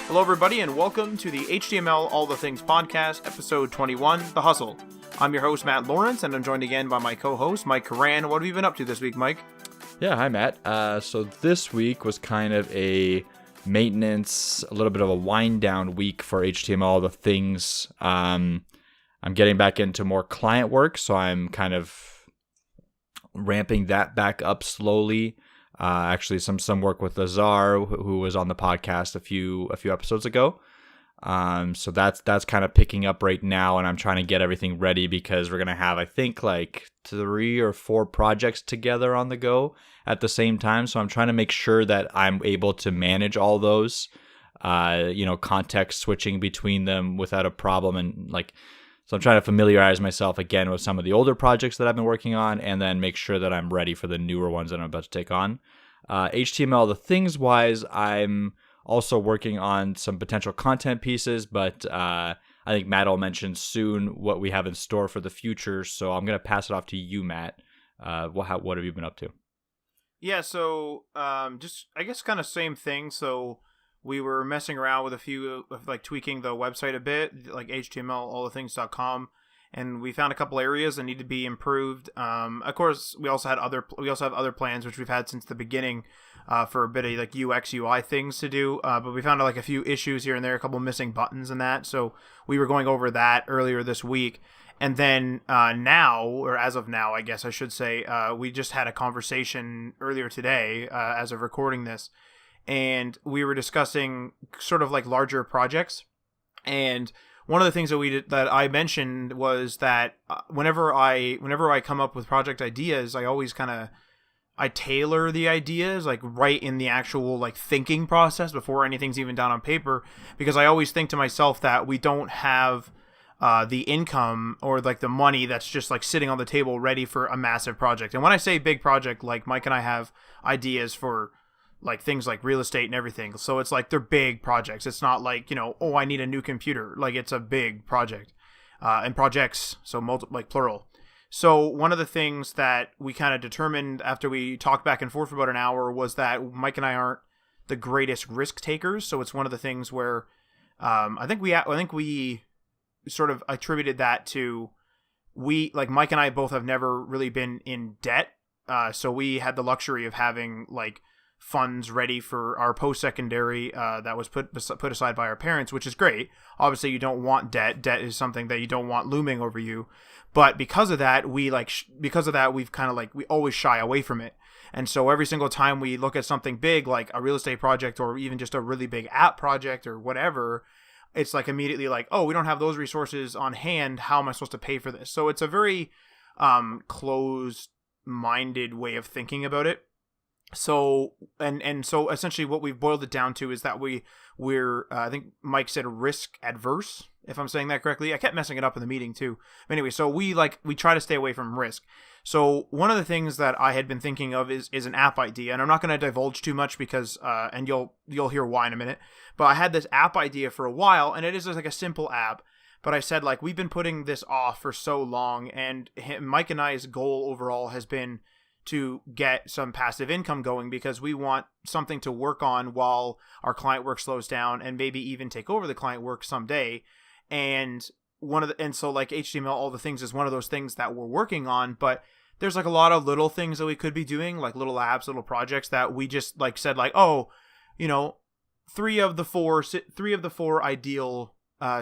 Hello, everybody, and welcome to the HTML All the Things podcast, episode 21, The Hustle. I'm your host, Matt Lawrence, and I'm joined again by my co-host, Mike Karan. What have you been up to this week, Mike? Yeah, hi, Matt. So this week was kind of a maintenance, a little bit of a wind-down week for HTML All the Things. I'm getting back into more client work, so I'm kind of ramping that back up slowly. Actually, some work with Azar, who was on the podcast a few episodes ago. So that's kind of picking up right now, and I'm trying to get everything ready because we're gonna have, I think, like 3 or 4 projects together on the go at the same time. So I'm trying to make sure that I'm able to manage all those, context switching between them without a problem, and so I'm trying to familiarize myself again with some of the older projects that I've been working on, and then make sure that I'm ready for the newer ones that I'm about to take on. HTML, the things wise, I'm also working on some potential content pieces, but I think Matt will mention soon what we have in store for the future. So I'm going to pass it off to you, Matt. What have you been up to? Yeah, so just, I guess, kind of same thing. So we were messing around with a few, like tweaking the website a bit, like htmlallthethings.com, and we found a couple areas that need to be improved. Of course, we also have other plans, which we've had since the beginning, for a bit of like UX UI things to do. But we found like a few issues here and there, a couple missing buttons and that. So we were going over that earlier this week. And then now, or as of now, I guess I should say, we just had a conversation earlier today, as of recording this, and we were discussing sort of like larger projects. And one of the things that I mentioned was that whenever I come up with project ideas, I tailor the ideas like right in the actual like thinking process before anything's even done on paper, because I always think to myself that we don't have the income or like the money that's just like sitting on the table ready for a massive project. And when I say big project, like Mike and I have ideas for like things like real estate and everything. So it's like they're big projects. It's not like, I need a new computer. Like it's a big project, and projects. So like plural. So one of the things that we kind of determined after we talked back and forth for about an hour was that Mike and I aren't the greatest risk takers. So it's one of the things where, I think we sort of attributed that to Mike and I both have never really been in debt. So we had the luxury of having like funds ready for our post-secondary that was put aside by our parents, which is great. Obviously, you don't want debt. Debt is something that you don't want looming over you. But because of that, we've kind of like, we always shy away from it. And so every single time we look at something big, like a real estate project or even just a really big app project or whatever, it's like immediately like, oh, we don't have those resources on hand. How am I supposed to pay for this? So it's a very closed-minded way of thinking about it. So and so essentially what we've boiled it down to is that we're I think Mike said risk adverse, if I'm saying that correctly. I kept messing it up in the meeting too. But anyway, so we try to stay away from risk. So one of the things that I had been thinking of is an app idea, and I'm not going to divulge too much because and you'll hear why in a minute. But I had this app idea for a while, and it is just like a simple app. But I said, like, we've been putting this off for so long, and Mike and I's goal overall has been to get some passive income going, because we want something to work on while our client work slows down, and maybe even take over the client work someday. And so like HTML All the Things is one of those things that we're working on, but there's like a lot of little things that we could be doing, like little apps, little projects that we just like said like, oh, 3 of the 4 ideal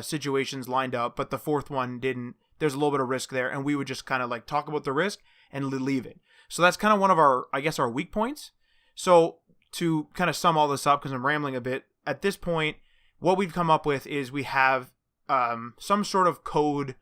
situations lined up, but the 4th one didn't. There's a little bit of risk there, and we would just kind of like talk about the risk and leave it. So that's kind of one of our weak points. So to kind of sum all this up, because I'm rambling a bit, at this point, what we've come up with is we have some sort of code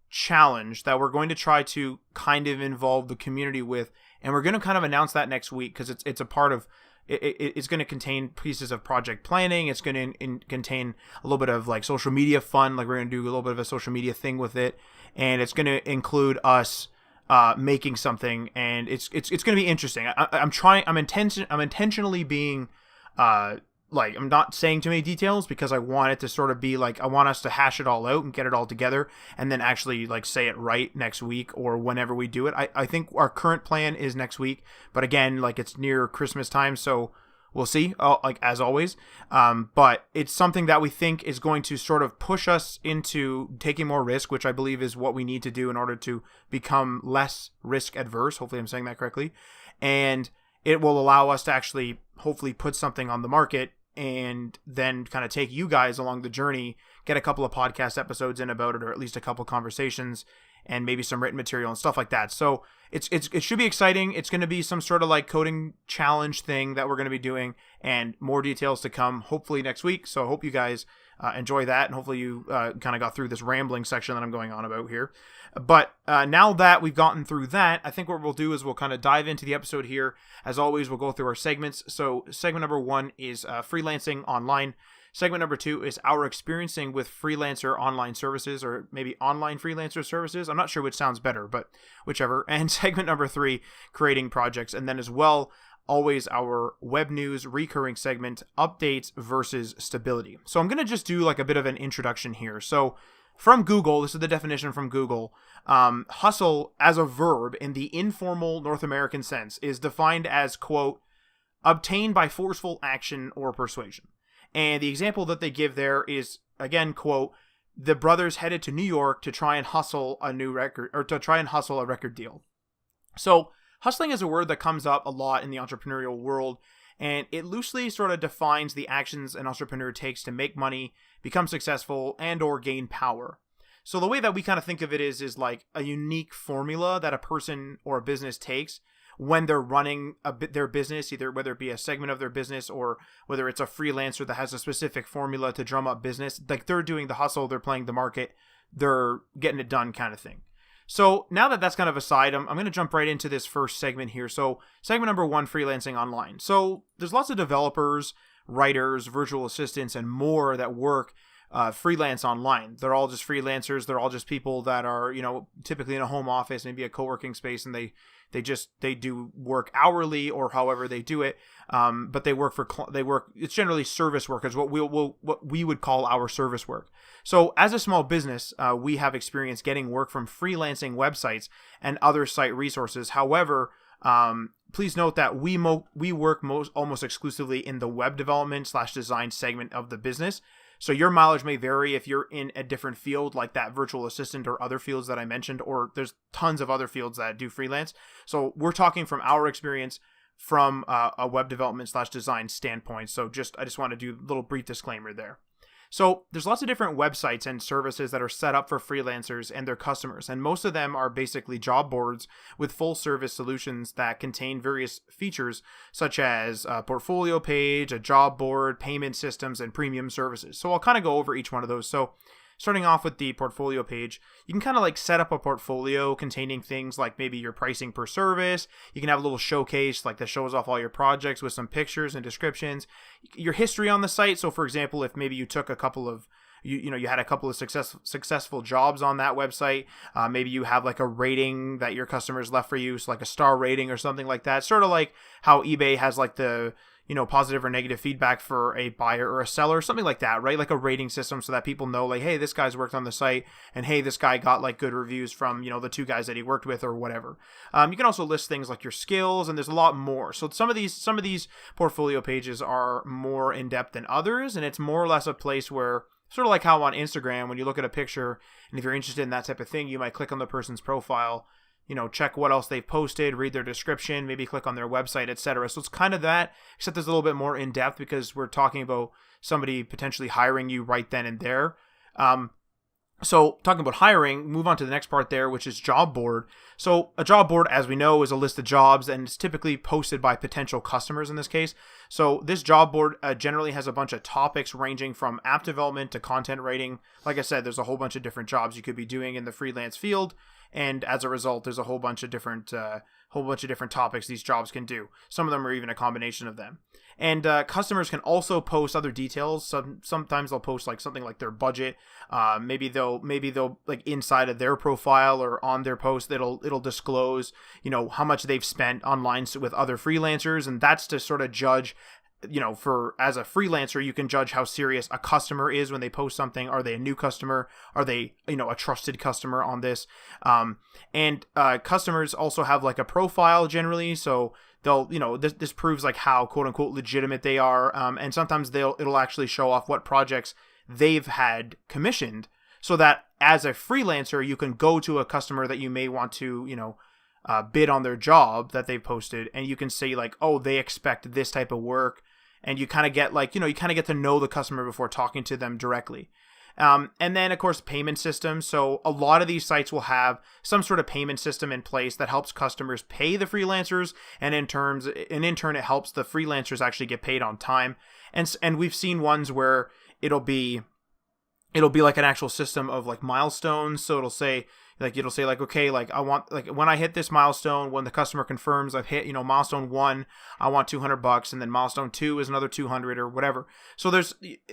challenge that we're going to try to kind of involve the community with, and we're going to kind of announce that next week, because it's a part of it's going to contain pieces of project planning. It's going to contain a little bit of like social media fun. Like we're going to do a little bit of a social media thing with it, and it's going to include us making something, and it's going to be interesting. I'm intentionally being like, I'm not saying too many details because I want it to sort of be like, I want us to hash it all out and get it all together and then actually like say it right next week or whenever we do it. I think our current plan is next week, but again, like it's near Christmas time, so we'll see, like as always. But it's something that we think is going to sort of push us into taking more risk, which I believe is what we need to do in order to become less risk adverse. Hopefully I'm saying that correctly. And it will allow us to actually hopefully put something on the market and then kind of take you guys along the journey, get a couple of podcast episodes in about it, or at least a couple of conversations and maybe some written material and stuff like that. So it should be exciting. It's going to be some sort of like coding challenge thing that we're going to be doing, and more details to come hopefully next week. So I hope you guys enjoy that, and hopefully you kind of got through this rambling section that I'm going on about here. But now that we've gotten through that, I think what we'll do is we'll kind of dive into the episode here. As always, we'll go through our segments. So segment number 1 is freelancing online. Segment number 2 is our experiencing with freelancer online services, or maybe online freelancer services. I'm not sure which sounds better, but whichever. And segment number 3, creating projects. And then as well, always our web news recurring segment, updates versus stability. So I'm going to just do like a bit of an introduction here. So from Google, this is the definition from Google, hustle as a verb in the informal North American sense is defined as, quote, obtained by forceful action or persuasion. And the example that they give there is, again, quote, the brothers headed to New York to try and hustle a new record, or to try and hustle a record deal. So hustling is a word that comes up a lot in the entrepreneurial world, and it loosely sort of defines the actions an entrepreneur takes to make money, become successful, and or gain power. So the way that we kind of think of it is like a unique formula that a person or a business takes when they're running their business, either whether it be a segment of their business or whether it's a freelancer that has a specific formula to drum up business. Like they're doing the hustle, they're playing the market, they're getting it done kind of thing. So now that that's kind of aside, I'm going to jump right into this first segment here. So segment number 1, freelancing online. So there's lots of developers, writers, virtual assistants, and more that work freelance online. They're all just freelancers. They're all just people that are, typically in a home office, maybe a co-working space, and they do work hourly or however they do it. But it's generally service work is what we would call our service work. So as a small business, we have experience getting work from freelancing websites and other site resources. However, please note that we work almost exclusively in the web development / design segment of the business. So your mileage may vary if you're in a different field like that virtual assistant or other fields that I mentioned, or there's tons of other fields that do freelance. So we're talking from our experience from a web development / design standpoint. So I just want to do a little brief disclaimer there. So there's lots of different websites and services that are set up for freelancers and their customers, and most of them are basically job boards with full service solutions that contain various features such as a portfolio page, a job board, payment systems, and premium services. So I'll kind of go over each one of those. So starting off with the portfolio page, you can kind of like set up a portfolio containing things like maybe your pricing per service. You can have a little showcase like that shows off all your projects with some pictures and descriptions, your history on the site. So for example, if maybe you took a couple of you had a couple of successful jobs on that website, maybe you have like a rating that your customers left for you, so like a star rating or something like that, sort of like how eBay has like the positive or negative feedback for a buyer or a seller, something like that, right? Like a rating system so that people know like, hey, this guy's worked on the site, and hey, this guy got like good reviews from, the 2 guys that he worked with or whatever. You can also list things like your skills, and there's a lot more. So some of these portfolio pages are more in depth than others, and it's more or less a place where, sort of like how on Instagram, when you look at a picture, and if you're interested in that type of thing, you might click on the person's profile, check what else they've posted, read their description, maybe click on their website, etc. So it's kind of that, except there's a little bit more in depth because we're talking about somebody potentially hiring you right then and there. So talking about hiring, move on to the next part there, which is job board. So a job board, as we know, is a list of jobs, and it's typically posted by potential customers in this case. So this job board generally has a bunch of topics ranging from app development to content writing. Like I said, there's a whole bunch of different jobs you could be doing in the freelance field. And as a result, there's a whole bunch of different topics these jobs can do. Some of them are even a combination of them. And customers can also post other details. Sometimes they'll post like something like their budget. Maybe they'll like inside of their profile or on their post, it'll disclose how much they've spent online with other freelancers, and that's to sort of judge for as a freelancer, you can judge how serious a customer is when they post something. Are they a new customer? Are they, a trusted customer on this? And customers also have like a profile generally. So they'll, this proves like how quote unquote legitimate they are. And sometimes it'll actually show off what projects they've had commissioned, so that as a freelancer, you can go to a customer that you may want to, bid on their job that they've posted, and you can say like, oh, they expect this type of work. And you kind of get like, you kind of get to know the customer before talking to them directly. And then, of course, payment systems. So a lot of these sites will have some sort of payment system in place that helps customers pay the freelancers. And in turn, it helps the freelancers actually get paid on time. And we've seen ones where it'll be like an actual system of like milestones. So it'll say okay, like I want, like when I hit this milestone, when the customer confirms I've hit, milestone 1, I want $200, and then milestone 2 is another 200 or whatever. So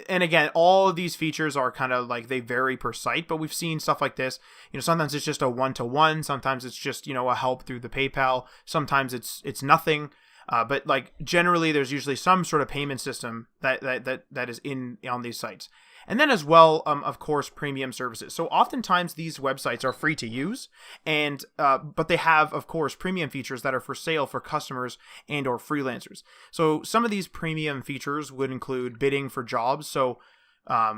and again, all of these features are kind of like, they vary per site, but we've seen stuff like this. Sometimes it's just a 1-to-1, sometimes it's just, a help through the PayPal, sometimes it's nothing. But like generally there's usually some sort of payment system that is on these sites. And then as well, of course, premium services. So oftentimes these websites are free to use, but they have, of course, premium features that are for sale for customers and or freelancers. So some of these premium features would include bidding for jobs. So a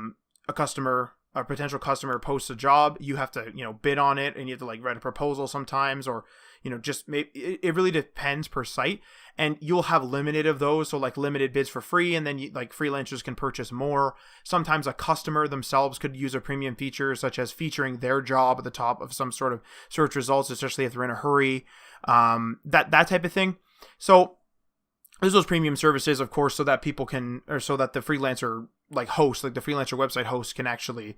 potential customer posts a job, you have to, bid on it, and you have to like write a proposal sometimes, or, just it really depends per site, and you'll have limited of those. So like limited bids for free, and then like freelancers can purchase more. Sometimes a customer themselves could use a premium feature, such as featuring their job at the top of some sort of search results, especially if they're in a hurry, that type of thing. So there's those premium services, of course, so that people can, or so that the freelancer host, like the freelancer website host, can actually,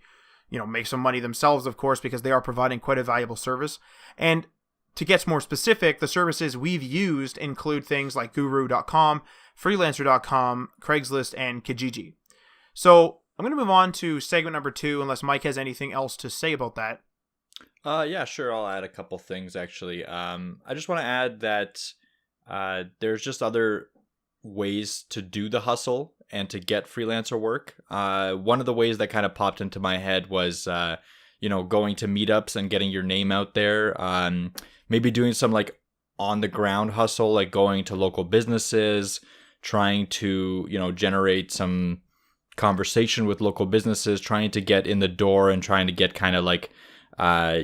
make some money themselves, of course, because they are providing quite a valuable service. And to get more specific, the services we've used include things like Guru.com, Freelancer.com, Craigslist, and Kijiji. So I'm going to move on to segment number 2, unless Mike has anything else to say about that. Yeah, sure. I'll add a couple things, actually. I just want to add that there's just other ways to do the hustle and to get freelancer work. One of the ways that kind of popped into my head was, going to meetups and getting your name out there. Maybe doing some like on the ground hustle, like going to local businesses, trying to, generate some conversation with local businesses, trying to get in the door and trying to get kind of like, try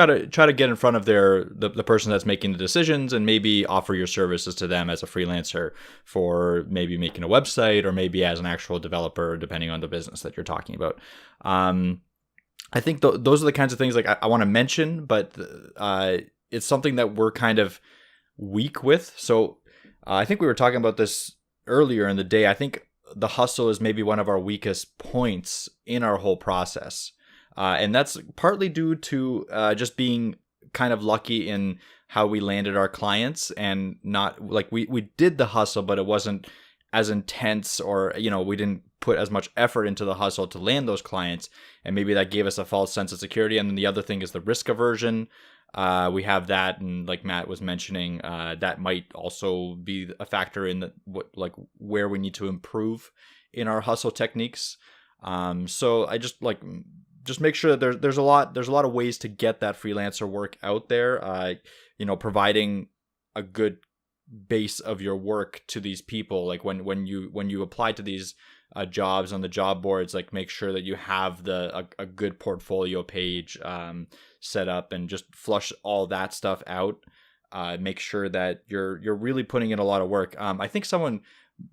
to get in front of the person that's making the decisions, and maybe offer your services to them as a freelancer for maybe making a website, or maybe as an actual developer, depending on the business that you're talking about. I think those are the kinds of things like I want to mention, but it's something that we're kind of weak with. So I think we were talking about this earlier in the day. I think the hustle is maybe one of our weakest points in our whole process. And that's partly due to just being kind of lucky in how we landed our clients, and not like we did the hustle, but it wasn't as intense, or, we didn't put as much effort into the hustle to land those clients. And maybe that gave us a false sense of security. And then the other thing is the risk aversion. We have that. And like Matt was mentioning, that might also be a factor in where we need to improve in our hustle techniques. So I just make sure that there's a lot of ways to get that freelancer work out there. Providing a good base of your work to these people. Like when you apply to these jobs on the job boards, like make sure that you have a good portfolio page set up, and just flush all that stuff out. Make sure that you're really putting in a lot of work. I think someone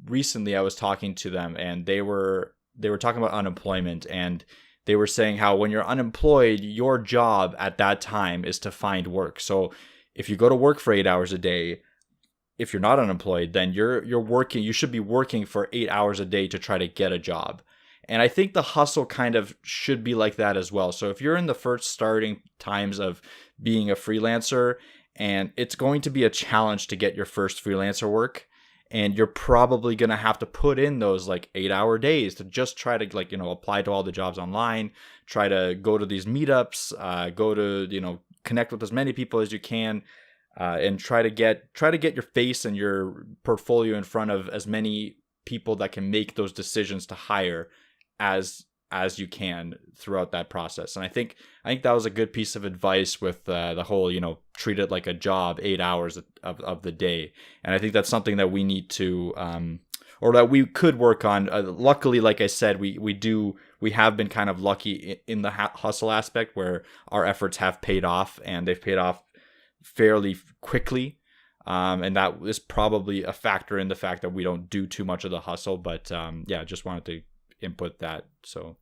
recently, I was talking to them, and they were talking about unemployment, and they were saying how when you're unemployed, your job at that time is to find work. So if you go to work for 8 hours a day, if you're not unemployed, then you're working. You should be working for 8 hours a day to try to get a job. And I think the hustle kind of should be like that as well. So if you're in the first starting times of being a freelancer, and it's going to be a challenge to get your first freelancer work, and you're probably going to have to put in those like 8-hour days to just try to apply to all the jobs online, try to go to these meetups, go to, connect with as many people as you can. and try to get your face and your portfolio in front of as many people that can make those decisions to hire as you can throughout that process. And I think that was a good piece of advice with the whole, treat it like a job, 8 hours of the day. And I think that's something that we need to, or that we could work on. Luckily, like I said, we have been kind of lucky in the hustle aspect where our efforts have paid off, and they've paid off fairly quickly. And that is probably a factor in the fact that we don't do too much of the hustle. But just wanted to input that so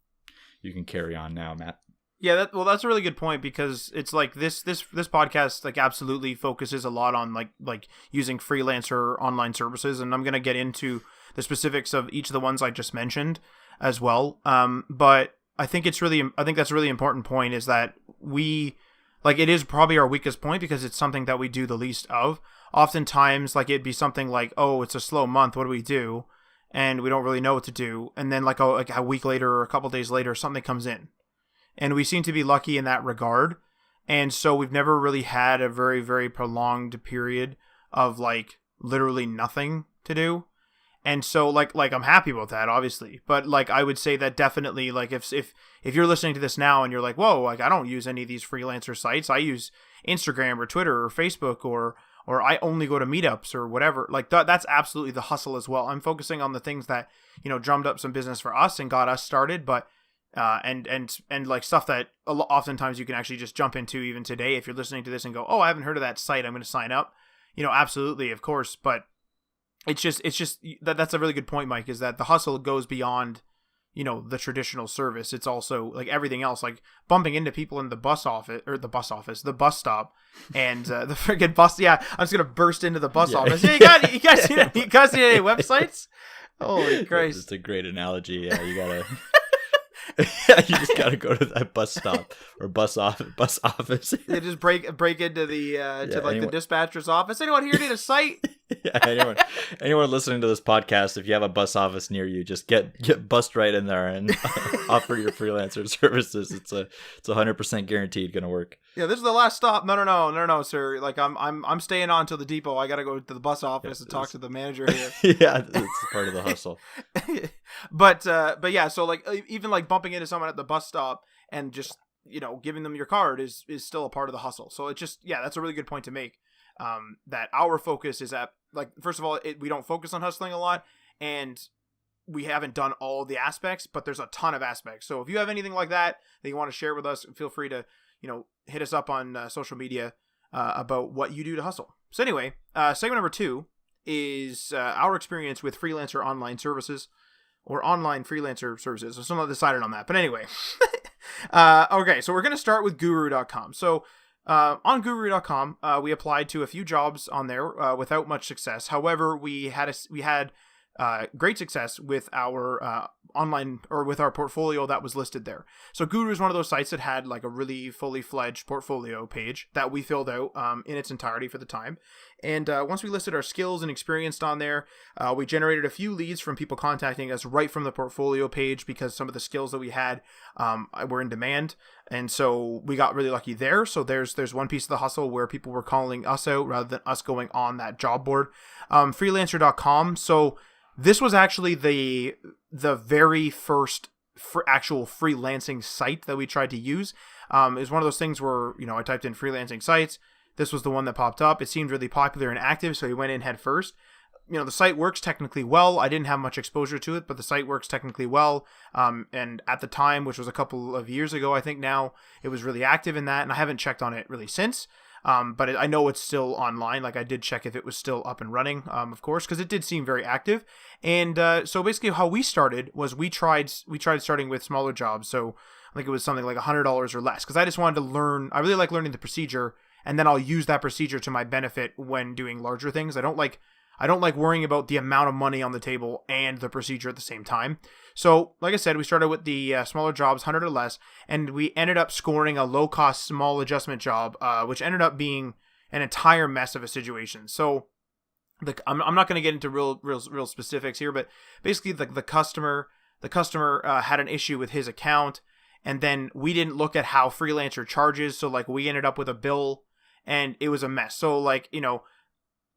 you can carry on now, Matt. Yeah, that's a really good point, because it's like this podcast like absolutely focuses a lot on like using freelancer online services, and I'm gonna get into the specifics of each of the ones I just mentioned as well. But I think that's a really important point, is that it is probably our weakest point because it's something that we do the least of. Oftentimes, like, it'd be something like, oh, it's a slow month, what do we do? And we don't really know what to do. And then like a week later or a couple days later, something comes in. And we seem to be lucky in that regard. And so we've never really had a very, very prolonged period of like literally nothing to do. And so like I'm happy about that, obviously. But like I would say that definitely, like if you're listening to this now and you're like, whoa, like I don't use any of these freelancer sites. I use Instagram or Twitter or Facebook or I only go to meetups or whatever. Like that's absolutely the hustle as well. I'm focusing on the things that, drummed up some business for us and got us started, but and like stuff that oftentimes you can actually just jump into even today if you're listening to this and go, oh, I haven't heard of that site, I'm going to sign up. Absolutely, of course, but it's just that's a really good point, Mike, is that the hustle goes beyond the traditional service. It's also like everything else, like bumping into people in the bus stop, and the friggin' bus. Yeah, I'm just gonna burst into the bus office. Hey, you guys see any websites? Holy Christ! It's a great analogy. Yeah, you gotta. Yeah, you just gotta go to that bus stop or bus office. They just break into the the dispatcher's office. Anyone here need a site? Yeah, anyone listening to this podcast, if you have a bus office near you, just get bussed right in there and offer your freelancer services. It's 100% guaranteed gonna work. Yeah, this is the last stop. No, sir. Like I'm staying on till the depot. I gotta go to the bus office and talk to the manager here. Yeah, it's part of the hustle. But yeah, so like even like bumping into someone at the bus stop and just giving them your card is still a part of the hustle. So it's just, yeah, that's a really good point to make. That our focus is at, like, first of all, we don't focus on hustling a lot, and we haven't done all the aspects, but there's a ton of aspects. So if you have anything like that you want to share with us, feel free to hit us up on social media about what you do to hustle. So anyway, segment number 2 is our experience with freelancer online services, or online freelancer services. So I'm not decided on that, but anyway. Okay, so we're going to start with guru.com. So on guru.com, we applied to a few jobs on there without much success. However, we had great success with our online, or with our portfolio that was listed there. So Guru is one of those sites that had like a really fully fledged portfolio page that we filled out in its entirety for the time. And once we listed our skills and experience on there, we generated a few leads from people contacting us right from the portfolio page, because some of the skills that we had were in demand. And so we got really lucky there. So there's one piece of the hustle where people were calling us out rather than us going on that job board. Freelancer.com. So this was actually the very first actual freelancing site that we tried to use. It was one of those things where, I typed in freelancing sites. This was the one that popped up. It seemed really popular and active, so we went in head first. The site works technically well. I didn't have much exposure to it, but the site works technically well. And at the time, which was a couple of years ago, I think now, it was really active in that, and I haven't checked on it really since. But I know it's still online. Like, I did check if it was still up and running, of course, because it did seem very active. And so basically how we started was we tried starting with smaller jobs. So I think it was something like $100 or less, because I just wanted to learn. I really like learning the procedure, and then I'll use that procedure to my benefit when doing larger things. I don't like worrying about the amount of money on the table and the procedure at the same time. So, like I said, we started with the smaller jobs, 100 or less, and we ended up scoring a low-cost small adjustment job, which ended up being an entire mess of a situation. So, I'm not going to get into real specifics here, but basically, the customer had an issue with his account, and then we didn't look at how Freelancer charges. So, like, we ended up with a bill, and it was a mess. So like,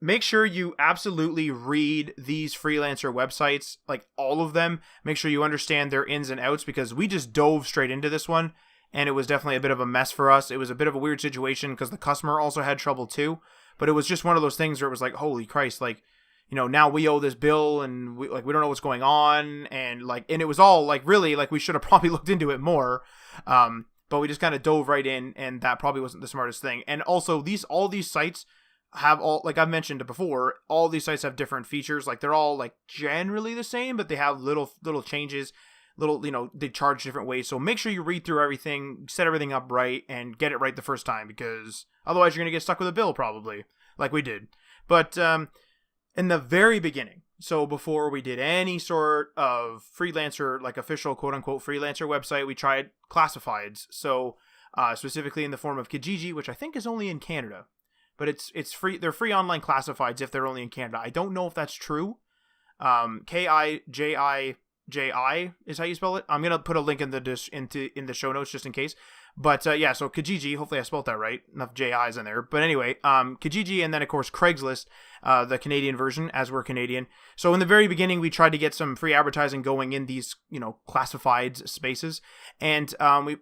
make sure you absolutely read these freelancer websites, like all of them. Make sure you understand their ins and outs, because we just dove straight into this one and it was definitely a bit of a mess for us. It was a bit of a weird situation because the customer also had trouble too, but it was just one of those things where it was like, holy Christ, like, now we owe this bill and we don't know what's going on. And it was all like, really, like we should have probably looked into it more. But we just kind of dove right in, and that probably wasn't the smartest thing. And also all these sites have all, like I've mentioned before, all these sites have different features. Like they're all like generally the same, but they have little changes, they charge different ways. So make sure you read through everything, set everything up right, and get it right the first time, because otherwise you're going to get stuck with a bill probably, like we did. But in the very beginning, so before we did any sort of freelancer, like official quote unquote freelancer website, we tried classifieds. So specifically in the form of Kijiji, which I think is only in Canada. But it's free. They're free online classifieds if they're only in Canada. I don't know if that's true. Kijiji is how you spell it. I'm gonna put a link in the show notes just in case. But yeah, so Kijiji. Hopefully I spelled that right. Enough JI's in there. But anyway, Kijiji, and then of course Craigslist, the Canadian version, as we're Canadian. So in the very beginning, we tried to get some free advertising going in these classifieds spaces, and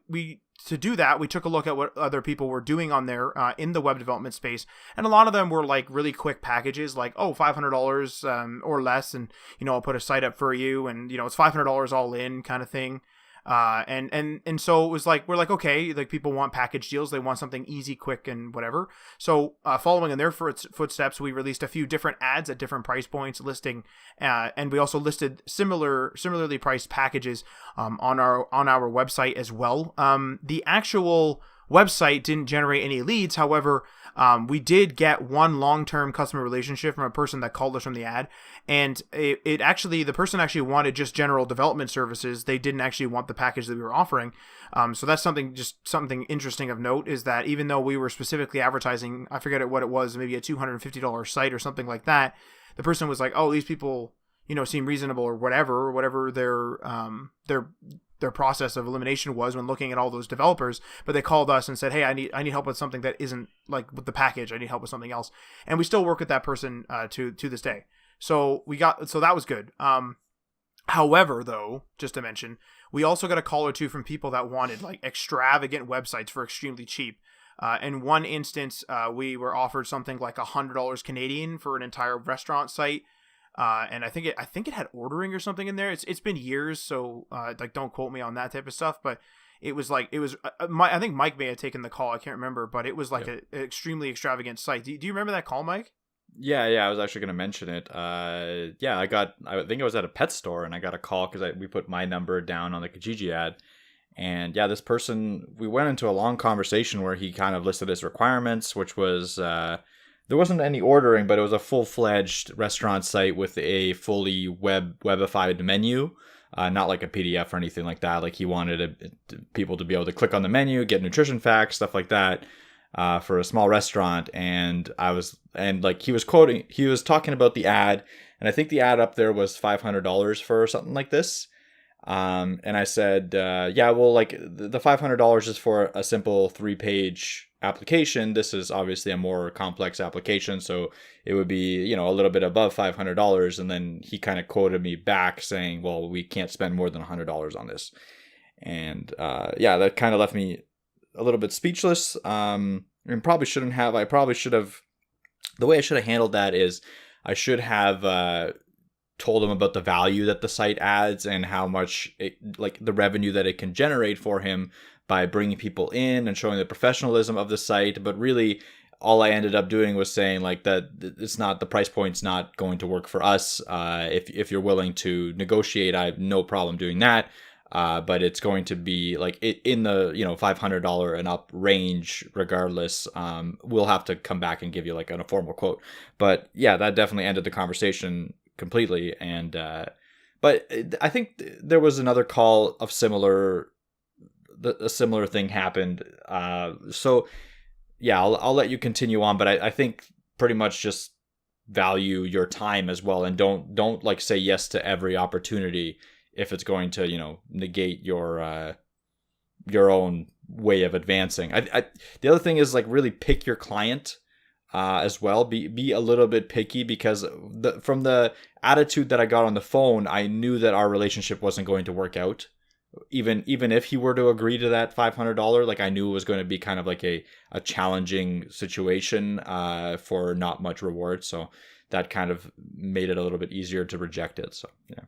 we to do that, we took a look at what other people were doing on there in the web development space. And a lot of them were like really quick packages, like, $500 or less. And, I'll put a site up for you, and, it's $500 all in kind of thing. And so it was like, we're like, okay, like people want package deals. They want something easy, quick, and whatever. So, following in their footsteps, we released a few different ads at different price points listing, and we also listed similarly priced packages, on our website as well. The actual website didn't generate any leads. However, we did get one long-term customer relationship from a person that called us from the ad, and the person actually wanted just general development services. They didn't actually want the package that we were offering. So that's something interesting of note, is that even though we were specifically advertising, I forget what it was, maybe a $250 site or something like that, the person was like, oh, these people, seem reasonable, or whatever their process of elimination was when looking at all those developers. But they called us and said, hey, I need help with something that isn't like with the package. I need help with something else. And we still work with that person to this day. So that was good. However, though, just to mention, we also got a call or two from people that wanted like extravagant websites for extremely cheap. In one instance, we were offered something like $100 Canadian for an entire restaurant site. And I think it had ordering or something in there. It's been years, so don't quote me on that type of stuff. But it was I think Mike may have taken the call. I can't remember, but it was like an extremely extravagant site. Do you remember that call, Mike? Yeah, I was actually going to mention it. I think I was at a pet store, and I got a call because we put my number down on the Kijiji ad. And yeah, this person, we went into a long conversation where he kind of listed his requirements, which was, there wasn't any ordering, but it was a full-fledged restaurant site with a fully webified menu, not like a PDF or anything like that. Like he wanted people to be able to click on the menu, get nutrition facts, stuff like that. For a small restaurant, and he was talking about the ad, and I think the ad up there was $500 for something like this. And I said, the $500 is for a simple 3-page application. This is obviously a more complex application, so it would be, a little bit above $500. And then he kind of quoted me back saying, well, we can't spend more than $100 on this. And that kind of left me a little bit speechless. And probably shouldn't have. The way I should have handled that is I should have told him about the value that the site adds and how much the revenue that it can generate for him by bringing people in and showing the professionalism of the site. But really, all I ended up doing was saying that it's not, the price point's not going to work for us. If you're willing to negotiate, I have no problem doing that. But it's going to be in the $500 and up range regardless. We'll have to come back and give you a formal quote. But yeah, that definitely ended the conversation completely. And but I think there was another call of a similar thing happened. So yeah, I'll let you continue on. But I think pretty much just value your time as well, and don't say yes to every opportunity if it's going to, negate your own way of advancing. The other thing is like really pick your client as well. Be a little bit picky, because from the attitude that I got on the phone, I knew that our relationship wasn't going to work out. Even if he were to agree to that $500, like I knew it was going to be kind of like a challenging situation for not much reward. So that kind of made it a little bit easier to reject it. So yeah.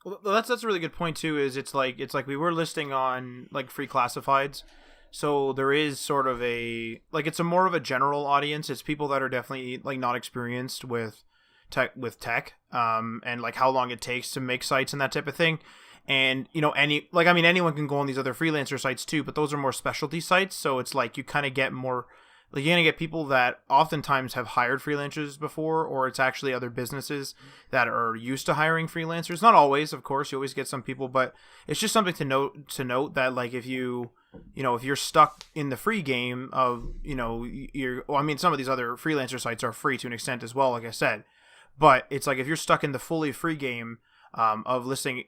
Well, that's a really good point too. Is it's like we were listing on like free classifieds, so there is sort of a like it's a more of a general audience. It's people that are definitely like not experienced with tech, and like how long it takes to make sites and that type of thing. And anyone can go on these other freelancer sites too, but those are more specialty sites. So it's like you kind of get more. Like you're going to get people that oftentimes have hired freelancers before, or it's actually other businesses that are used to hiring freelancers. Not always, of course, you always get some people, but it's just something to note that like if you're stuck in the free game of, some of these other freelancer sites are free to an extent as well, like I said, but it's like if you're stuck in the fully free game of listing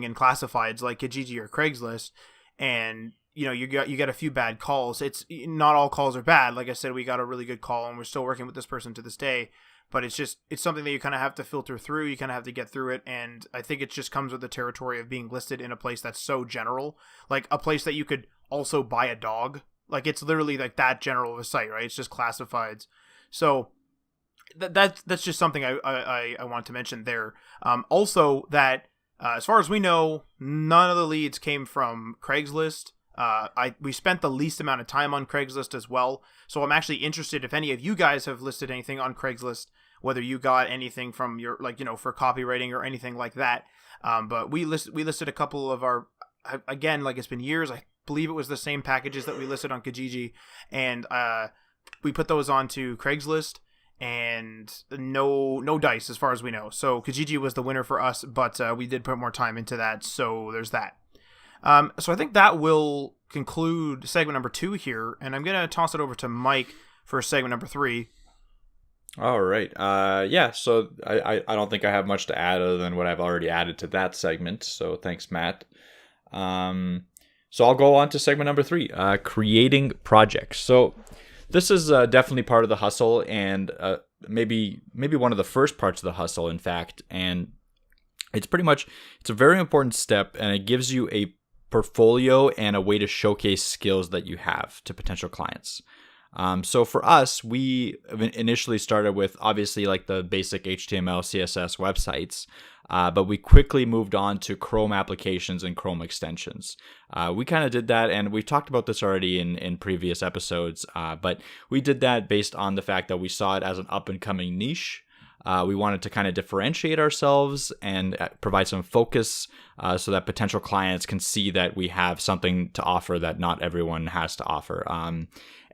in classifieds like Kijiji or Craigslist, and you get a few bad calls. It's not all calls are bad. Like I said, we got a really good call and we're still working with this person to this day, but it's something that you kind of have to filter through. You kind of have to get through it. And I think it just comes with the territory of being listed in a place that's so general, like a place that you could also buy a dog. Like it's literally like that general of a site, right? It's just classifieds. So that's just something I want to mention there. Also that, as far as we know, none of the leads came from Craigslist. We spent the least amount of time on Craigslist as well. So I'm actually interested if any of you guys have listed anything on Craigslist, whether you got anything from your, for copywriting or anything like that. But we listed a couple of our, again, like it's been years. I believe it was the same packages that we listed on Kijiji, and we put those onto Craigslist, and no dice as far as we know. So Kijiji was the winner for us, but we did put more time into that. So there's that. So I think that will conclude segment number 2 here, and I'm going to toss it over to Mike for segment number 3. All right. Yeah, so I don't think I have much to add other than what I've already added to that segment. So thanks, Matt. So I'll go on to segment number 3, creating projects. So this is definitely part of the hustle, and maybe one of the first parts of the hustle, in fact. And it's a very important step, and it gives you a portfolio and a way to showcase skills that you have to potential clients. So for us, we initially started with obviously like the basic HTML, CSS websites, but we quickly moved on to Chrome applications and Chrome extensions. We kind of did that, and we've talked about this already in previous episodes, but we did that based on the fact that we saw it as an up-and-coming niche. We wanted to kind of differentiate ourselves and provide some focus so that potential clients can see that we have something to offer that not everyone has to offer.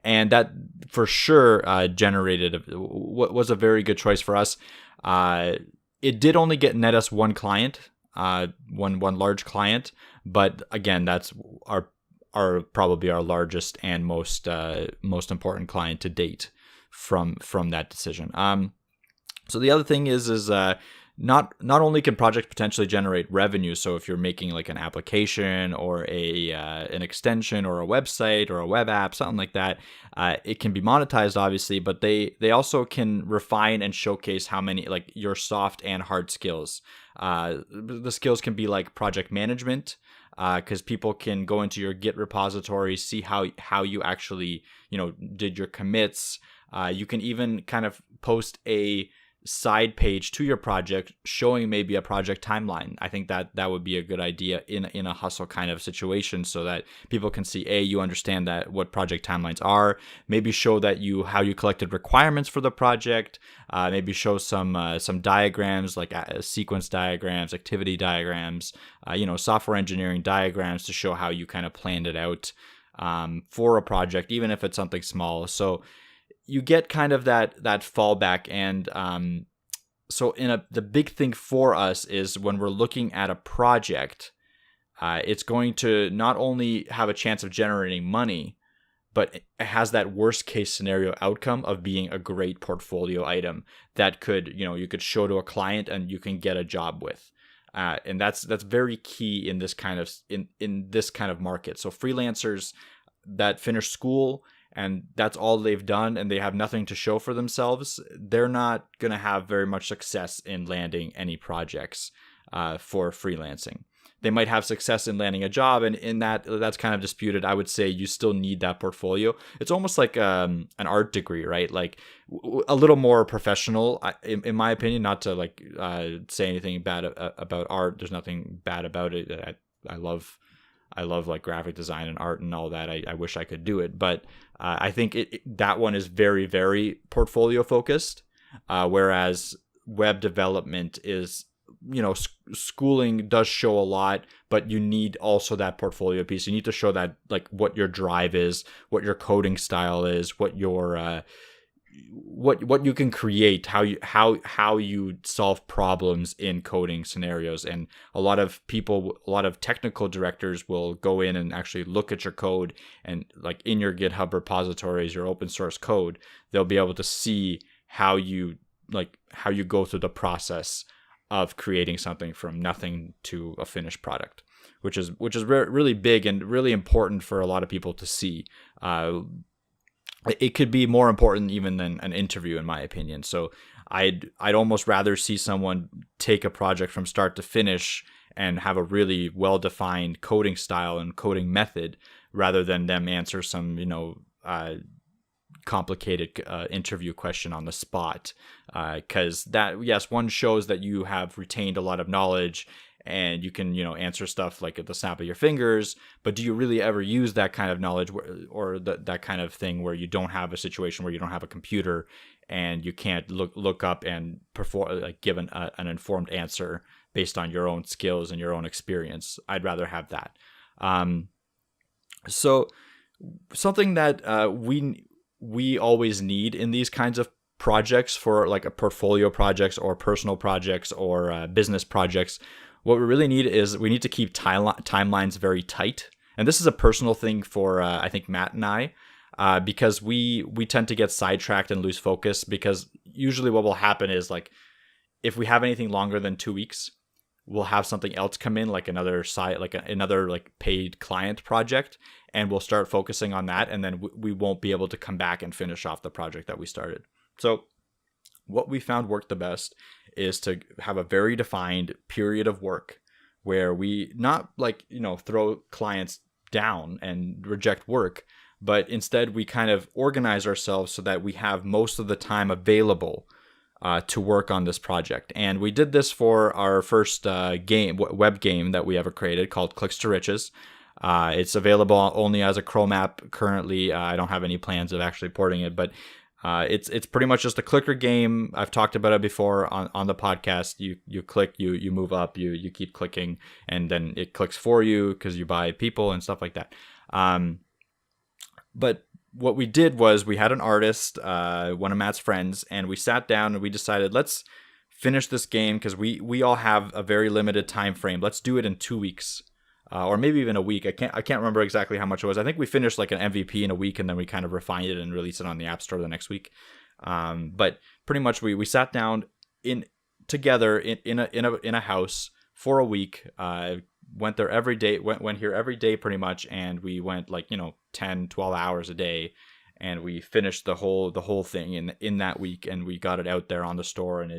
And that for sure was a very good choice for us. It did only net us one client, one large client, but again, that's our probably our largest and most important client to date from that decision. So the other thing is not only can projects potentially generate revenue. So if you're making like an application or an extension or a website or a web app, something like that, it can be monetized obviously, but they also can refine and showcase how many like your soft and hard skills. The skills can be like project management, because people can go into your Git repository, see how you actually did your commits. You can even kind of post a side page to your project showing maybe a project timeline. I think that would be a good idea in a hustle kind of situation, so that people can see you understand that what project timelines are. Maybe show that how you collected requirements for the project. Maybe show some diagrams like sequence diagrams, activity diagrams, software engineering diagrams to show how you kind of planned it out for a project, even if it's something small. So you get kind of that fallback, and so the big thing for us is when we're looking at a project, it's going to not only have a chance of generating money, but it has that worst case scenario outcome of being a great portfolio item that could you could show to a client and you can get a job with. And that's very key in this kind of in this kind of market. So freelancers, that finished school and that's all they've done and they have nothing to show for themselves, they're not going to have very much success in landing any projects for freelancing. They might have success in landing a job, and in that's kind of disputed. I would say you still need that portfolio. It's almost like an art degree, right? Like a little more professional, in my opinion. Not to like say anything bad about art. There's nothing bad about it. I love like graphic design and art and all that. I wish I could do it, but I think that one is very, very portfolio focused, whereas web development is, schooling does show a lot, but you need also that portfolio piece. You need to show that like what your drive is, what your coding style is, what your what you can create, how you solve problems in coding scenarios. And a lot of technical directors will go in and actually look at your code, and like in your GitHub repositories, your open source code, they'll be able to see how you go through the process of creating something from nothing to a finished product, which is really big and really important for a lot of people to see. It could be more important even than an interview, in my opinion. So I'd almost rather see someone take a project from start to finish and have a really well-defined coding style and coding method, rather than them answer some, complicated interview question on the spot, because that, yes, one shows that you have retained a lot of knowledge and you can answer stuff like at the snap of your fingers, but do you really ever use that kind of knowledge or that kind of thing where you don't have a situation where you don't have a computer and you can't look up and perform, like give an informed answer based on your own skills and your own experience? I'd rather have that. So something that we always need in these kinds of projects, for like a portfolio projects or personal projects or business projects, what we really need is we need to keep timelines very tight. And this is a personal thing for I think Matt and I, because we tend to get sidetracked and lose focus, because usually what will happen is, like, if we have anything longer than 2 weeks, we'll have something else come in, like another site, like another like paid client project, and we'll start focusing on that, and then we won't be able to come back and finish off the project that we started. So what we found worked the best is to have a very defined period of work where we not like, throw clients down and reject work, but instead we kind of organize ourselves so that we have most of the time available to work on this project. And we did this for our first web game that we ever created, called Clicks to Riches. It's available only as a Chrome app currently. I don't have any plans of actually porting it, but it's pretty much just a clicker game. I've talked about it before on the podcast. You click, you move up, you keep clicking, and then it clicks for you because you buy people and stuff like that. But what we did was we had an artist, one of Matt's friends, and we sat down and we decided, let's finish this game because we all have a very limited time frame. Let's do it in 2 weeks. Or maybe even a week. I can't remember exactly how much it was. I think we finished like an MVP in a week, and then we kind of refined it and released it on the App Store the next week. But pretty much we sat down together in a house for a week. Went there every day. Went here every day pretty much, and we went like 10, 12 hours a day, and we finished the whole thing in that week, and we got it out there on the store, and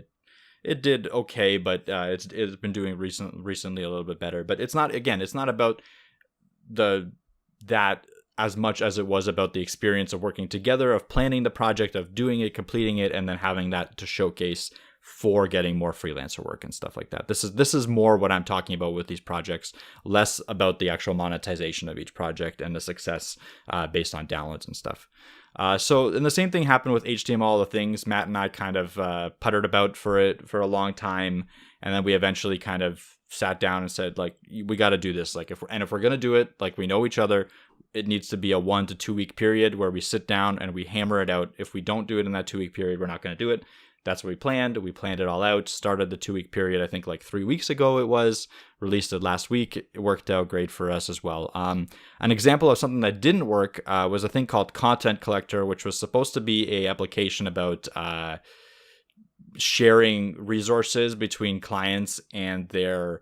it did okay, but it's been doing recently a little bit better. But it's not about that as much as it was about the experience of working together, of planning the project, of doing it, completing it, and then having that to showcase for getting more freelancer work and stuff like that. This is more what I'm talking about with these projects, less about the actual monetization of each project and the success based on downloads and stuff. And the same thing happened with HTML All the Things. Matt and I kind of puttered about for it for a long time, and then we eventually kind of sat down and said, like, we got to do this. Like, if we're gonna do it, like, we know each other, it needs to be a 1 to 2 week period where we sit down and we hammer it out. If we don't do it in that 2 week period, we're not going to do it. That's what we planned. We planned it all out, started the 2 week period, I think like 3 weeks ago it was, released it last week. It worked out great for us as well. An example of something that didn't work was a thing called Content Collector, which was supposed to be a application about sharing resources between clients and their,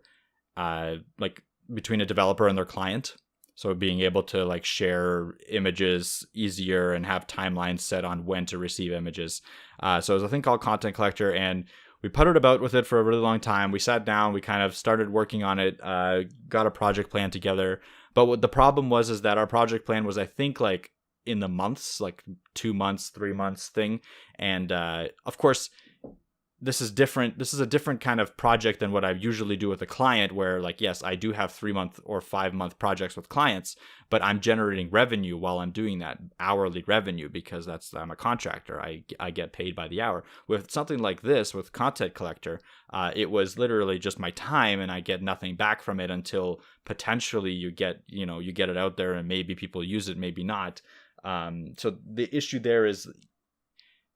between a developer and their client. So being able to like share images easier and have timelines set on when to receive images. So it was a thing called Content Collector, and we puttered about with it for a really long time. We sat down, we kind of started working on it, got a project plan together. But what the problem was is that our project plan was, I think, like in the months, like 2 months, 3 months thing. And of course, this is different. This is a different kind of project than what I usually do with a client, where like, yes, I do have 3-month or 5-month projects with clients, but I'm generating revenue while I'm doing that, hourly revenue, because I'm a contractor. I get paid by the hour. With something like this, with Content Collector, it was literally just my time, and I get nothing back from it until potentially you get it out there, and maybe people use it, maybe not. So the issue there is,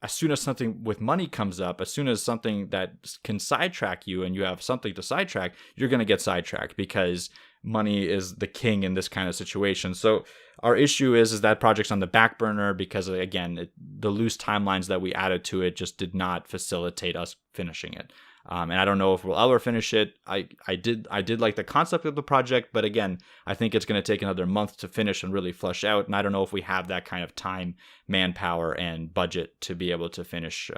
as soon as something with money comes up, as soon as something that can sidetrack you and you have something to sidetrack, you're going to get sidetracked, because money is the king in this kind of situation. So our issue is that project's on the back burner because, again, the loose timelines that we added to it just did not facilitate us finishing it. And I don't know if we'll ever finish it. I did like the concept of the project, but again, I think it's going to take another month to finish and really flesh out. And I don't know if we have that kind of time, manpower, and budget to be able to finish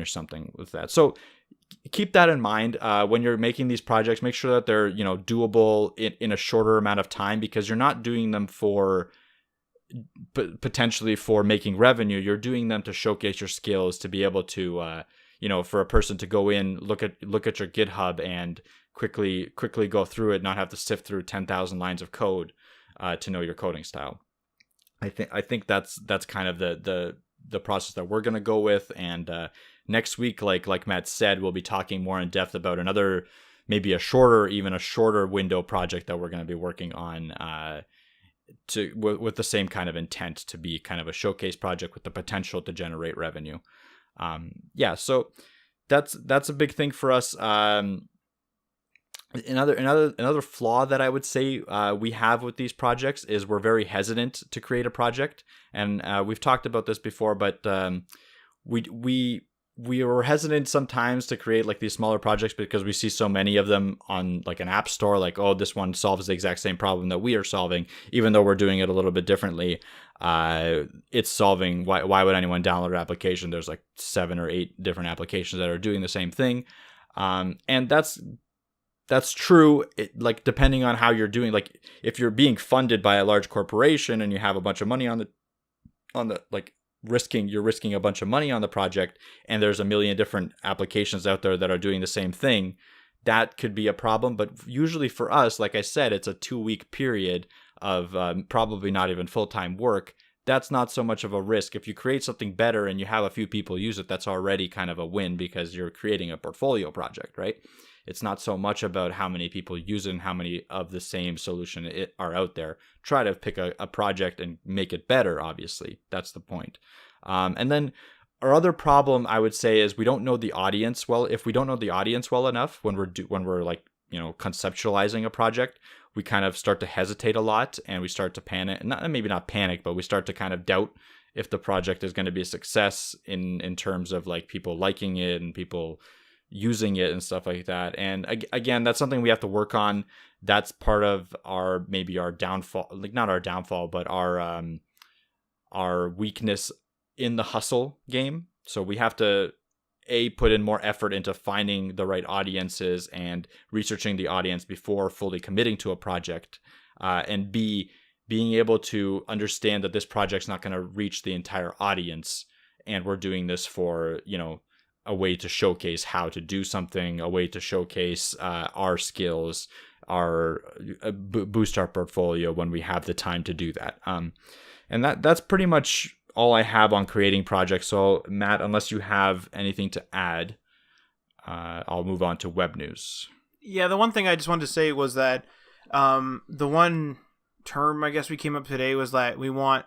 something with that. So keep that in mind when you're making these projects. Make sure that they're doable in a shorter amount of time, because you're not doing them for potentially for making revenue. You're doing them to showcase your skills, to be able to for a person to go in, look at your GitHub and quickly go through it, not have to sift through 10,000 lines of code to know your coding style. I think that's kind of the process that we're going to go with. And next week, like Matt said, we'll be talking more in depth about another, maybe a shorter window project that we're going to be working on with the same kind of intent, to be kind of a showcase project with the potential to generate revenue. So that's a big thing for us. Another flaw that I would say we have with these projects is we're very hesitant to create a project, and we've talked about this before, but we were hesitant sometimes to create like these smaller projects because we see so many of them on like an app store, like, oh, this one solves the exact same problem that we are solving, even though we're doing it a little bit differently. It's solving, why would anyone download an application? There's like 7 or 8 different applications that are doing the same thing. And that's true. Like, depending on how you're doing, like if you're being funded by a large corporation and you have a bunch of money on the like, you're risking a bunch of money on the project, and there's a million different applications out there that are doing the same thing, that could be a problem. But usually for us, like I said, it's a 2-week period of probably not even full-time work. That's not so much of a risk. If you create something better and you have a few people use it, that's already kind of a win, because you're creating a portfolio project, right? It's not so much about how many people use it and how many of the same solution are out there. Try to pick a project and make it better, obviously. That's the point. And then our other problem, I would say, is we don't know the audience well. If we don't know the audience well enough when we're like, conceptualizing a project, we kind of start to hesitate a lot, and we start to panic. Maybe not panic, but we start to kind of doubt if the project is going to be a success in terms of like people liking it and people using it and stuff like that. And again, that's something we have to work on. That's part of our downfall, like not our downfall, but our weakness in the hustle game. So we have to put in more effort into finding the right audiences and researching the audience before fully committing to a project, and B, being able to understand that this project's not going to reach the entire audience, and we're doing this for a way to showcase how to do something, a way to showcase our skills, boost our portfolio when we have the time to do that. And that's pretty much all I have on creating projects. So Matt, unless you have anything to add, I'll move on to web news. Yeah, the one thing I just wanted to say was that the one term I guess we came up today was that we want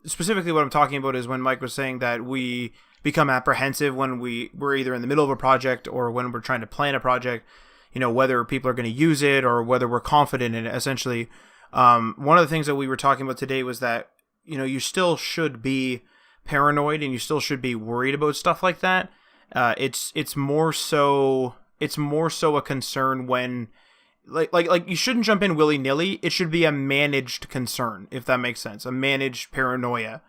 specifically what I'm talking about is when Mike was saying that we become apprehensive when we're either in the middle of a project or when we're trying to plan a project, whether people are going to use it or whether we're confident in it. Essentially, one of the things that we were talking about today was that, you still should be paranoid and you still should be worried about stuff like that. It's more so a concern when like you shouldn't jump in willy-nilly. It should be a managed concern, if that makes sense. A managed paranoia.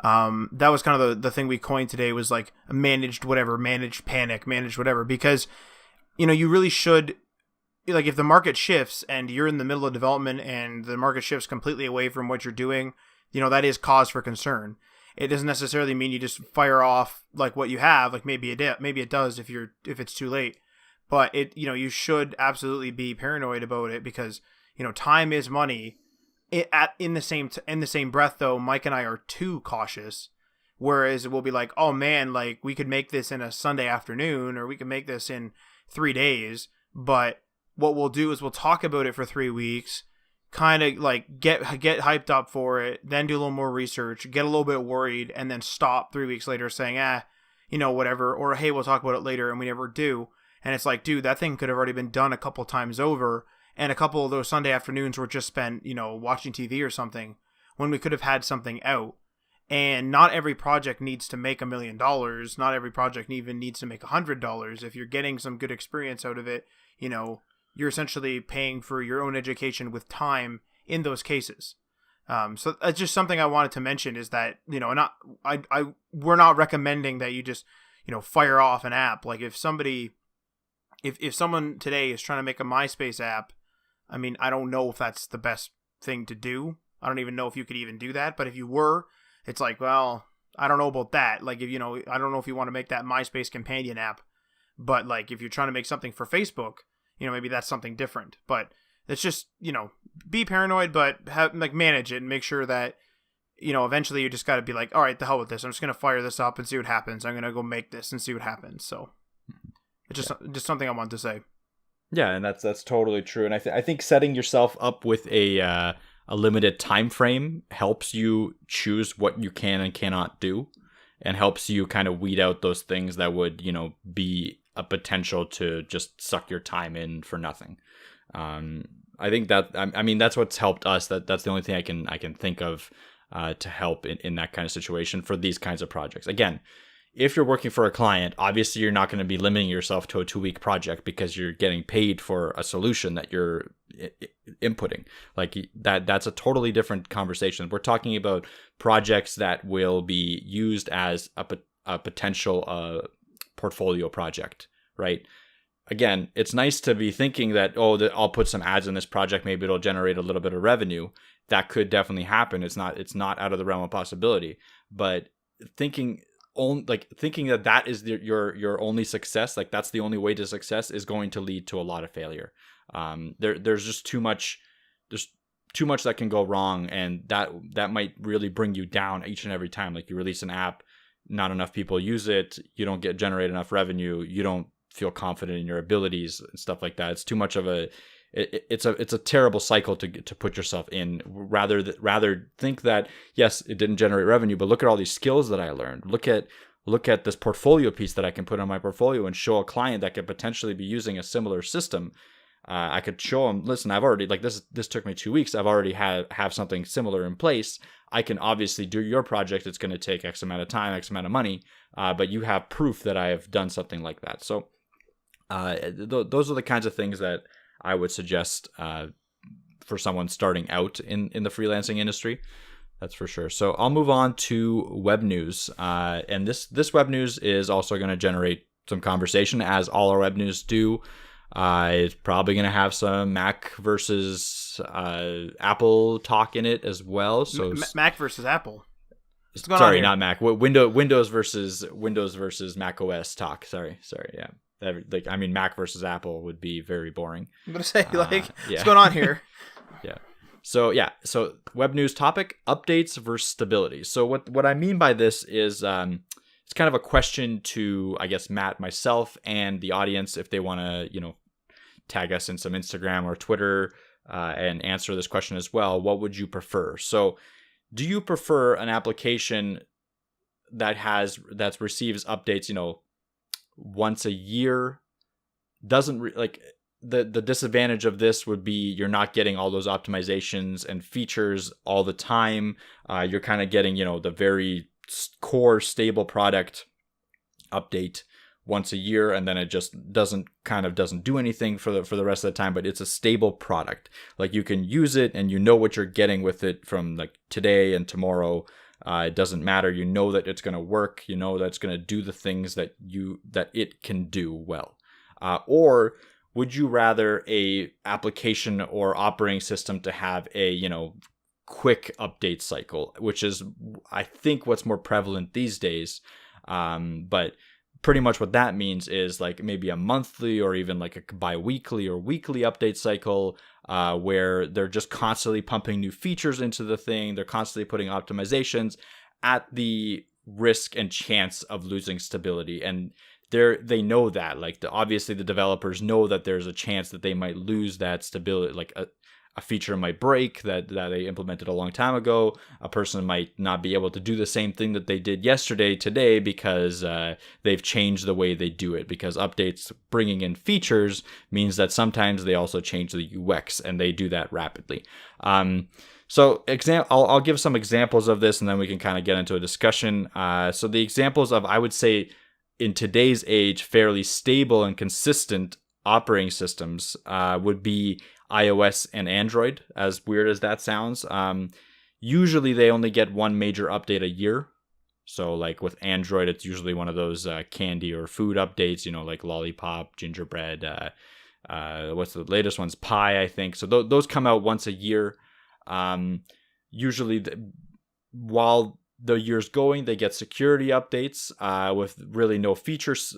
That was kind of the thing we coined today, was like a managed whatever, managed panic, managed whatever, because you really should, like, if the market shifts and you're in the middle of development and the market shifts completely away from what you're doing, that is cause for concern. It doesn't necessarily mean you just fire off like what you have. Like maybe it does if it's too late. But you should absolutely be paranoid about it, because time is money. In the same breath, though, Mike and I are too cautious. Whereas we'll be like, oh man, like we could make this in a Sunday afternoon, or we could make this in 3 days. But what we'll do is we'll talk about it for 3 weeks, kind of like get hyped up for it, then do a little more research, get a little bit worried, and then stop 3 weeks later saying, whatever, or hey, we'll talk about it later, and we never do. And it's like, dude, that thing could have already been done a couple times over, and a couple of those Sunday afternoons were just spent, watching TV or something, when we could have had something out. And not every project needs to make $1 million. Not every project even needs to make $100. If you're getting some good experience out of it, you're essentially paying for your own education with time in those cases. So that's just something I wanted to mention, is that, we're not recommending that you just, fire off an app. Like if someone today is trying to make a MySpace app, I mean, I don't know if that's the best thing to do. I don't even know if you could even do that. But if you were, it's like, well, I don't know about that. Like, if I don't know if you want to make that MySpace companion app. But like, if you're trying to make something for Facebook, maybe that's something different. But it's just, be paranoid, but manage it and make sure that, eventually you just got to be like, all right, the hell with this. I'm just going to fire this up and see what happens. I'm going to go make this and see what happens. So it's just something I wanted to say. Yeah, and that's totally true. And I think setting yourself up with a limited time frame helps you choose what you can and cannot do, and helps you kind of weed out those things that would, be a potential to just suck your time in for nothing. I think that, I mean, that's what's helped us. That's the only thing I can think of to help in that kind of situation for these kinds of projects. Again, if you're working for a client, obviously you're not going to be limiting yourself to a 2-week project, because you're getting paid for a solution that you're inputting. Like that's a totally different conversation. We're talking about projects that will be used as a potential portfolio project, right? Again, it's nice to be thinking that, I'll put some ads in this project, maybe it'll generate a little bit of revenue. That could definitely happen. It's not out of the realm of possibility. But thinking that is your only success, like that's the only way to success, is going to lead to a lot of failure. There's just too much. There's too much that can go wrong, and that might really bring you down each and every time. Like you release an app, not enough people use it, you don't generate enough revenue, you don't feel confident in your abilities and stuff like that. It's too much of it's a terrible cycle to put yourself in. Rather think that, yes, it didn't generate revenue, but look at all these skills that I learned. Look at this portfolio piece that I can put on my portfolio and show a client that could potentially be using a similar system. I could show them, listen, I've already, like, this took me 2 weeks. I've already have something similar in place. I can obviously do your project. It's going to take X amount of time, X amount of money, but you have proof that I have done something like that. So those are the kinds of things that I would suggest for someone starting out in the freelancing industry. That's for sure. So I'll move on to web news. And this web news is also going to generate some conversation, as all our web news do. It's probably going to have some Mac versus Apple talk in it as well. So Mac versus Apple. Sorry, not Mac. Windows versus Mac OS talk. Sorry. Yeah. Mac versus Apple would be very boring. I'm going to say, what's going on here? Yeah. So web news topic: updates versus stability. So what I mean by this is it's kind of a question to, I guess, Matt, myself, and the audience, if they want to, tag us in some Instagram or Twitter and answer this question as well. What would you prefer? So do you prefer an application that receives updates, once a year? The disadvantage of this would be you're not getting all those optimizations and features all the time. You're kind of getting, the very core stable product update once a year, and then it just doesn't do anything for the rest of the time. But it's a stable product. Like, you can use it and you know what you're getting with it from like today and tomorrow. It doesn't matter. You know that it's going to work. You know that it's going to do the things that it can do well. Or would you rather a application or operating system to have a, quick update cycle, which is, I think, what's more prevalent these days. But pretty much what that means is like maybe a monthly or even like a bi-weekly or weekly update cycle, where they're just constantly pumping new features into the thing. They're constantly putting optimizations at the risk and chance of losing stability. And they know that, like, obviously the developers know that there's a chance that they might lose that stability, like a feature might break that they implemented a long time ago. A person might not be able to do the same thing that they did yesterday today because they've changed the way they do it, because updates bringing in features means that sometimes they also change the UX, and they do that rapidly. So I'll give some examples of this, and then we can kind of get into a discussion. So the examples of, I would say, in today's age, fairly stable and consistent operating systems would be iOS and Android, as weird as that sounds. Usually they only get one major update a year. So like with Android, it's usually one of those candy or food updates, like Lollipop, Gingerbread. What's the latest one's Pie, I think. So those come out once a year. Usually while the year's going, they get security updates with really no features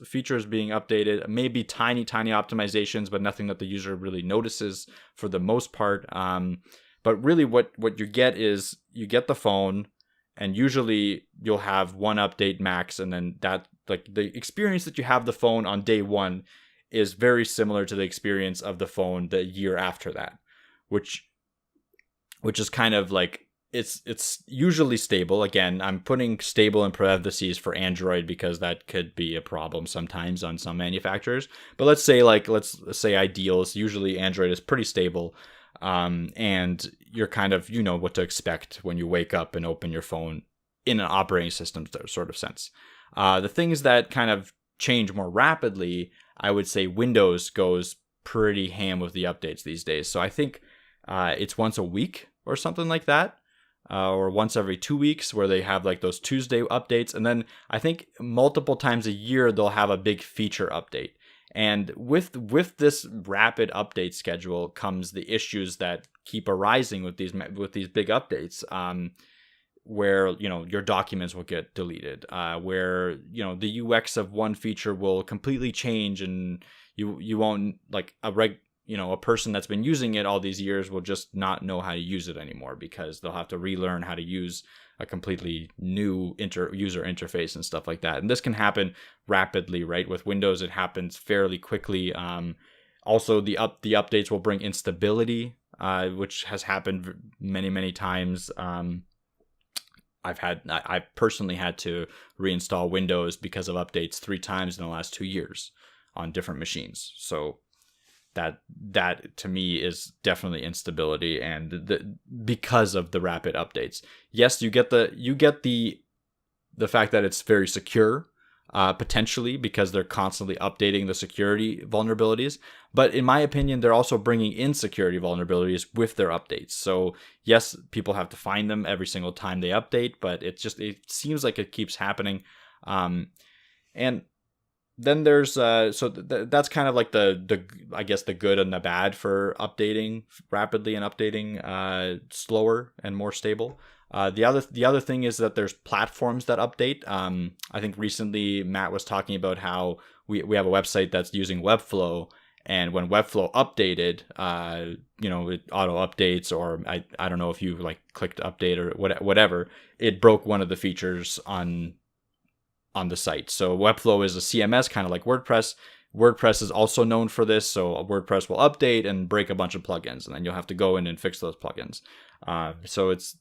being updated, maybe tiny optimizations, but nothing that the user really notices for the most part. But really what you get is you get the phone, and usually you'll have one update max, and then that, like, the experience that you have the phone on day one is very similar to the experience of the phone the year after that, which is kind of like, it's usually stable. Again, I'm putting stable in parentheses for Android because that could be a problem sometimes on some manufacturers. But let's say ideals. Usually Android is pretty stable, and you're kind of, what to expect when you wake up and open your phone in an operating system sort of sense. The things that kind of change more rapidly, I would say Windows goes pretty ham with the updates these days. So I think it's once a week or something like that. Or once every 2 weeks, where they have like those Tuesday updates. And then I think multiple times a year, they'll have a big feature update. And with this rapid update schedule comes the issues that keep arising with these big updates, where, your documents will get deleted, where, the UX of one feature will completely change, and you won't, like, a person that's been using it all these years will just not know how to use it anymore, because they'll have to relearn how to use a completely new user interface and stuff like that. And this can happen rapidly, right? With Windows, it happens fairly quickly. Also, the updates will bring instability, which has happened many, many times. I personally had to reinstall Windows because of updates 3 times in the last 2 years on different machines. So that to me is definitely instability, and because of the rapid updates. Yes, you get the fact that it's very secure, potentially, because they're constantly updating the security vulnerabilities. But in my opinion, they're also bringing in security vulnerabilities with their updates. So yes, people have to find them every single time they update, but it seems like it keeps happening. And then there's that's kind of like the I guess the good and the bad for updating rapidly and updating slower and more stable. The other thing is that there's platforms that update. I think recently Matt was talking about how we have a website that's using Webflow, and when Webflow updated, it auto updates, or I don't know if you like clicked update or whatever, it broke one of the features on the site. So Webflow is a CMS, kind of like WordPress. WordPress is also known for this. So WordPress will update and break a bunch of plugins, and then you'll have to go in and fix those plugins. So it's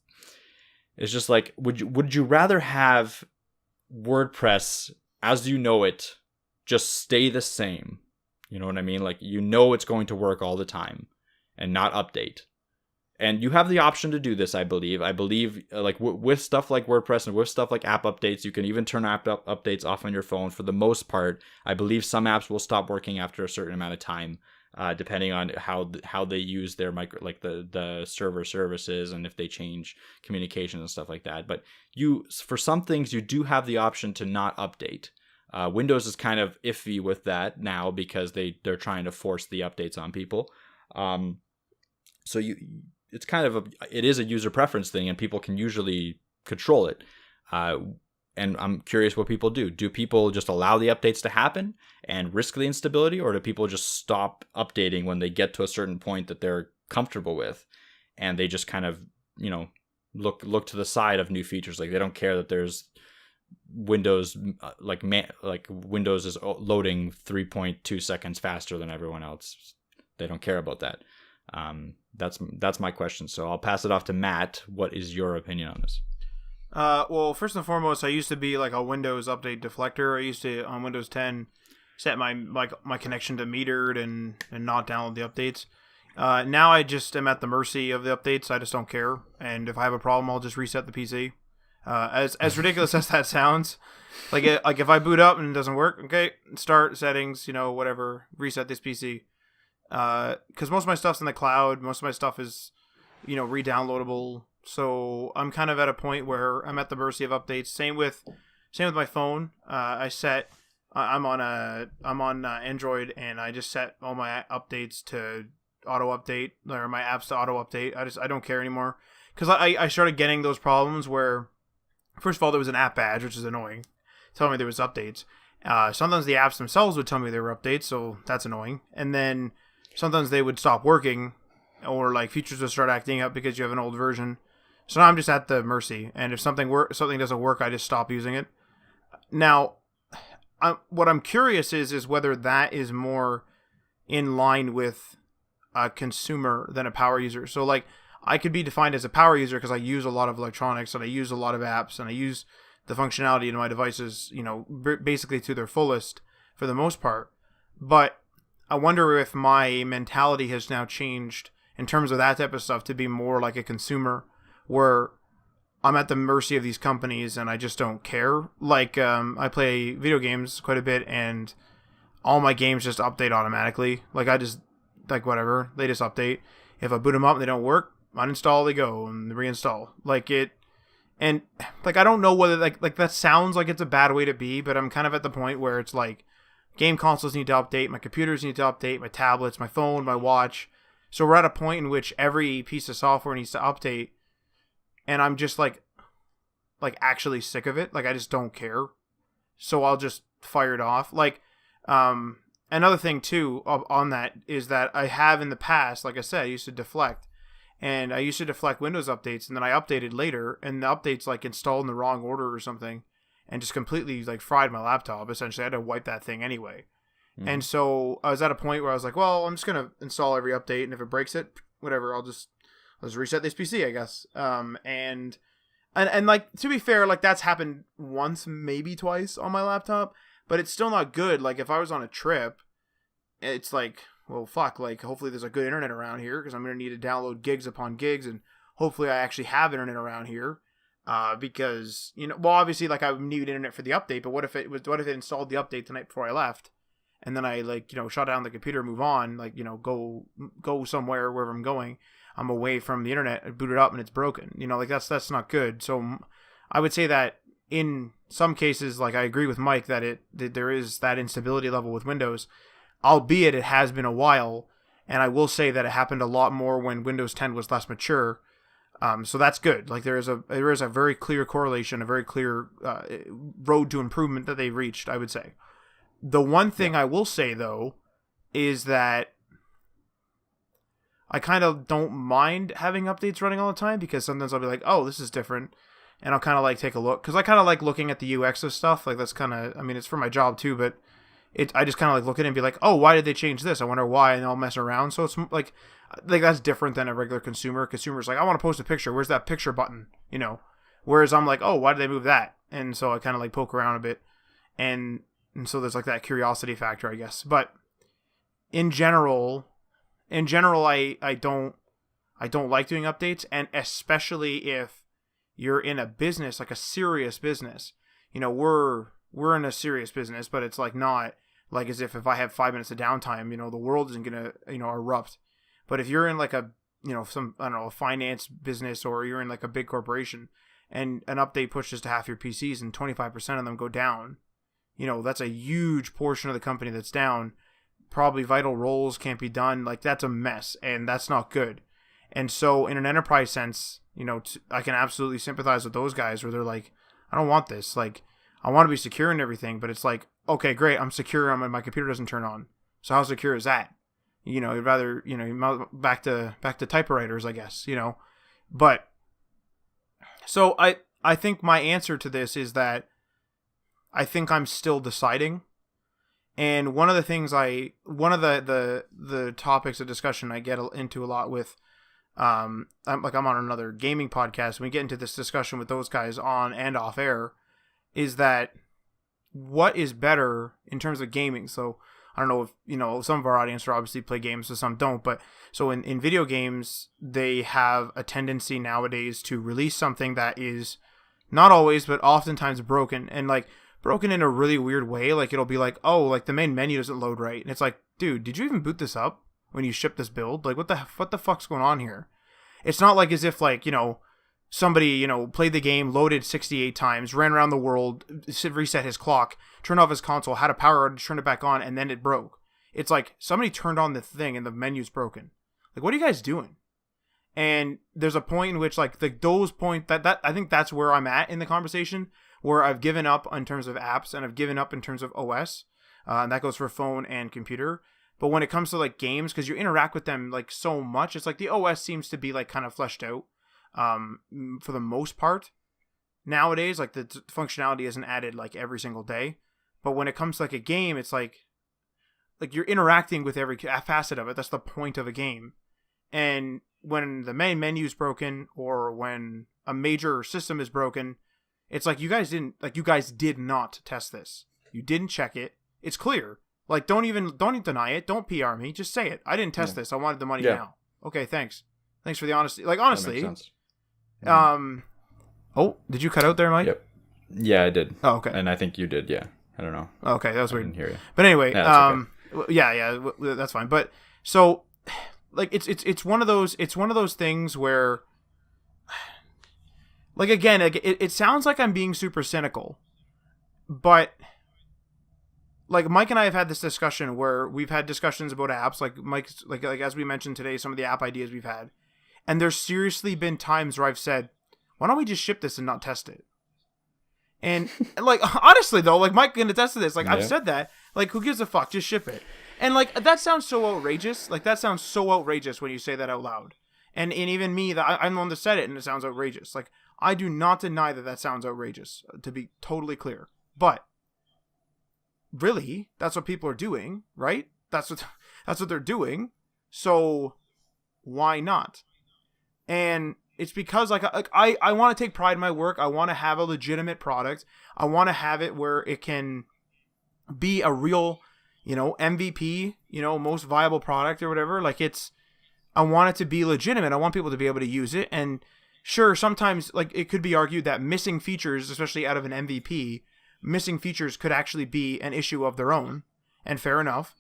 just like, would you rather have WordPress as you know it just stay the same? You know what I mean? Like, it's going to work all the time and not update. and you have the option to do this, I believe. Like with stuff like WordPress and with stuff like app updates, you can even turn updates off on your phone. For the most part, I believe some apps will stop working after a certain amount of time, depending on how they use their the server services and if they change communication and stuff like that. But for some things, you do have the option to not update. Windows is kind of iffy with that now because they're trying to force the updates on people. So it's kind of it is a user preference thing, and people can usually control it. And I'm curious what people do. Do people just allow the updates to happen and risk the instability, or do people just stop updating when they get to a certain point that they're comfortable with, and they just kind of, look to the side of new features? Like they don't care that there's Windows, like Windows is loading 3.2 seconds faster than everyone else. They don't care about that. That's my question. So I'll pass it off to Matt. What is your opinion on this? Well, first and foremost, I used to be like a Windows update deflector. I used to, on Windows 10, set my connection to metered and not download the updates. Now I just am at the mercy of the updates. I just don't care. And if I have a problem, I'll just reset the PC. As ridiculous as that sounds, like if I boot up and it doesn't work, okay, start settings, whatever, reset this PC. Because most of my stuff's in the cloud. Most of my stuff is, re-downloadable. So I'm kind of at a point where I'm at the mercy of updates. Same with my phone. I'm on Android, and I just set all my updates to auto update, or my apps to auto update. I don't care anymore, because I started getting those problems where, first of all, there was an app badge, which is annoying, telling me there was updates. Sometimes the apps themselves would tell me there were updates, so that's annoying. And then sometimes they would stop working, or like features would start acting up because you have an old version. So now I'm just at the mercy, and if something doesn't work, I just stop using it. Now, what I'm curious is whether that is more in line with a consumer than a power user. So like, I could be defined as a power user because I use a lot of electronics and I use a lot of apps and I use the functionality in my devices, basically to their fullest for the most part. But I wonder if my mentality has now changed in terms of that type of stuff to be more like a consumer, where I'm at the mercy of these companies and I just don't care. Like, I play video games quite a bit, and all my games just update automatically. Like, whatever, they just update. If I boot them up and they don't work, uninstall, they go, and reinstall. And I don't know whether like that sounds like it's a bad way to be, but I'm kind of at the point where it's like, game consoles need to update, my computers need to update, my tablets, my phone, my watch. So we're at a point in which every piece of software needs to update, and I'm just like actually sick of it. Like, I just don't care. So I'll just fire it off. Like, another thing too on that is that I have in the past, like I said, I used to deflect. And I used to deflect Windows updates, and then I updated later, and the updates like installed in the wrong order or something, and just completely like fried my laptop. Essentially, I had to wipe that thing anyway. Mm. And so I was at a point where I was like, well, I'm just gonna install every update, and if it breaks it, whatever, let's reset this PC, I guess. And like, to be fair, like, that's happened once, maybe twice on my laptop, but it's still not good. Like, if I was on a trip, it's like, well, fuck, like, hopefully there's a good internet around here, because I'm going to need to download gigs upon gigs, and hopefully I actually have internet around here, because, well, obviously, like, I would need internet for the update, but what if it installed the update the night before I left, and then I, like, shut down the computer, move on, like, go somewhere, wherever I'm going, I'm away from the internet, I boot it up, and it's broken, like, that's not good. So I would say that in some cases, like, I agree with Mike that there is that instability level with Windows, albeit it has been a while, and I will say that it happened a lot more when Windows 10 was less mature. So that's good. Like, there is a very clear correlation, a very clear road to improvement that they've reached, I would say. The one thing I will say, though, is that I kind of don't mind having updates running all the time, because sometimes I'll be like, oh, this is different, and I'll kind of like take a look, because I kind of like looking at the UX of stuff. Like, that's kind of, I mean, it's for my job too, but I just kind of like look at it and be like, oh, why did they change this? I wonder why, and I'll mess around. So it's like that's different than a regular consumer. Consumer's like, I want to post a picture. Where's that picture button? Whereas I'm like, oh, why did they move that? And so I kind of like poke around a bit, and so there's like that curiosity factor, I guess. But in general, I I don't like doing updates, and especially if you're in a business, like a serious business. You know, we're in a serious business, but it's like not like as if I have 5 minutes of downtime, you know, the world isn't gonna, you know, erupt. But if you're in like a, you know, some, I don't know, a finance business, or you're in like a big corporation, and an update pushes to half your PCs and 25% of them go down, you know, that's a huge portion of the company that's down. Probably vital roles can't be done. Like, that's a mess, and that's not good. And so in an enterprise sense, you know, I can absolutely sympathize with those guys where they're like, I don't want this. Like, I want to be secure and everything, but it's like, okay, great, I'm secure, my computer doesn't turn on. So how secure is that? You know, you'd rather, you know, back to typewriters, I guess, you know. But so I think my answer to this is that I think I'm still deciding. And one of the things one of the topics of discussion I get into a lot with, I'm on another gaming podcast, and we get into this discussion with those guys on and off air, is that what is better in terms of gaming. So I don't know if, you know, some of our audience are obviously play games, so some don't, but so in video games, they have a tendency nowadays to release something that is not always, but oftentimes broken, and like broken in a really weird way. Like, it'll be like, oh, like the main menu doesn't load right. And it's like, dude, did you even boot this up when you ship this build? Like, what the fuck's going on here? It's not like as if, like, you know, somebody, you know, played the game, loaded 68 times, ran around the world, reset his clock, turned off his console, had a power outage, turned it back on, and then it broke. It's like somebody turned on the thing and the menu's broken. Like, what are you guys doing? And there's a point in which, like, those point that I think that's where I'm at in the conversation, where I've given up in terms of apps, and I've given up in terms of OS, and that goes for phone and computer. But when it comes to like games, because you interact with them like so much, it's like the OS seems to be like kind of fleshed out for the most part nowadays. Like, the functionality isn't added like every single day, but when it comes to like a game, it's like you're interacting with every facet of it. That's the point of a game. And when the main menu is broken, or when a major system is broken, it's like, you guys did not test this. You didn't check it. It's clear. Like, don't even deny it. Don't PR me. Just say it. I didn't test this. I wanted the money now. Okay, thanks. Thanks for the honesty. Like, honestly. That makes sense. Oh, did you cut out there, Mike? Yep. Yeah, I did. Oh, okay. And I think you did. Yeah. I don't know. Okay, that was weird. I didn't hear you. But anyway, okay. yeah, that's fine. But so, like, it's one of those things where, like, again, it sounds like I'm being super cynical, but like, Mike and I have had this discussion where we've had discussions about apps. Like, Mike's like as we mentioned today, some of the app ideas we've had, and there's seriously been times where I've said, why don't we just ship this and not test it? And like, honestly though, like, Mike can attest to this. Like, I've said that. Like, who gives a fuck? Just ship it. And like, that sounds so outrageous. Like, that sounds so outrageous when you say that out loud. And even me, that I'm the one that said it, and it sounds outrageous. Like, I do not deny that sounds outrageous, to be totally clear. But really, that's what people are doing, right? That's what they're doing. So why not? And it's because like I want to take pride in my work. I want to have a legitimate product. I want to have it where it can be a real, you know, MVP, you know, most viable product or whatever. Like, I want it to be legitimate. I want people to be able to use it. And sure, sometimes like it could be argued that missing features, especially out of an MVP, missing features could actually be an issue of their own, and fair enough.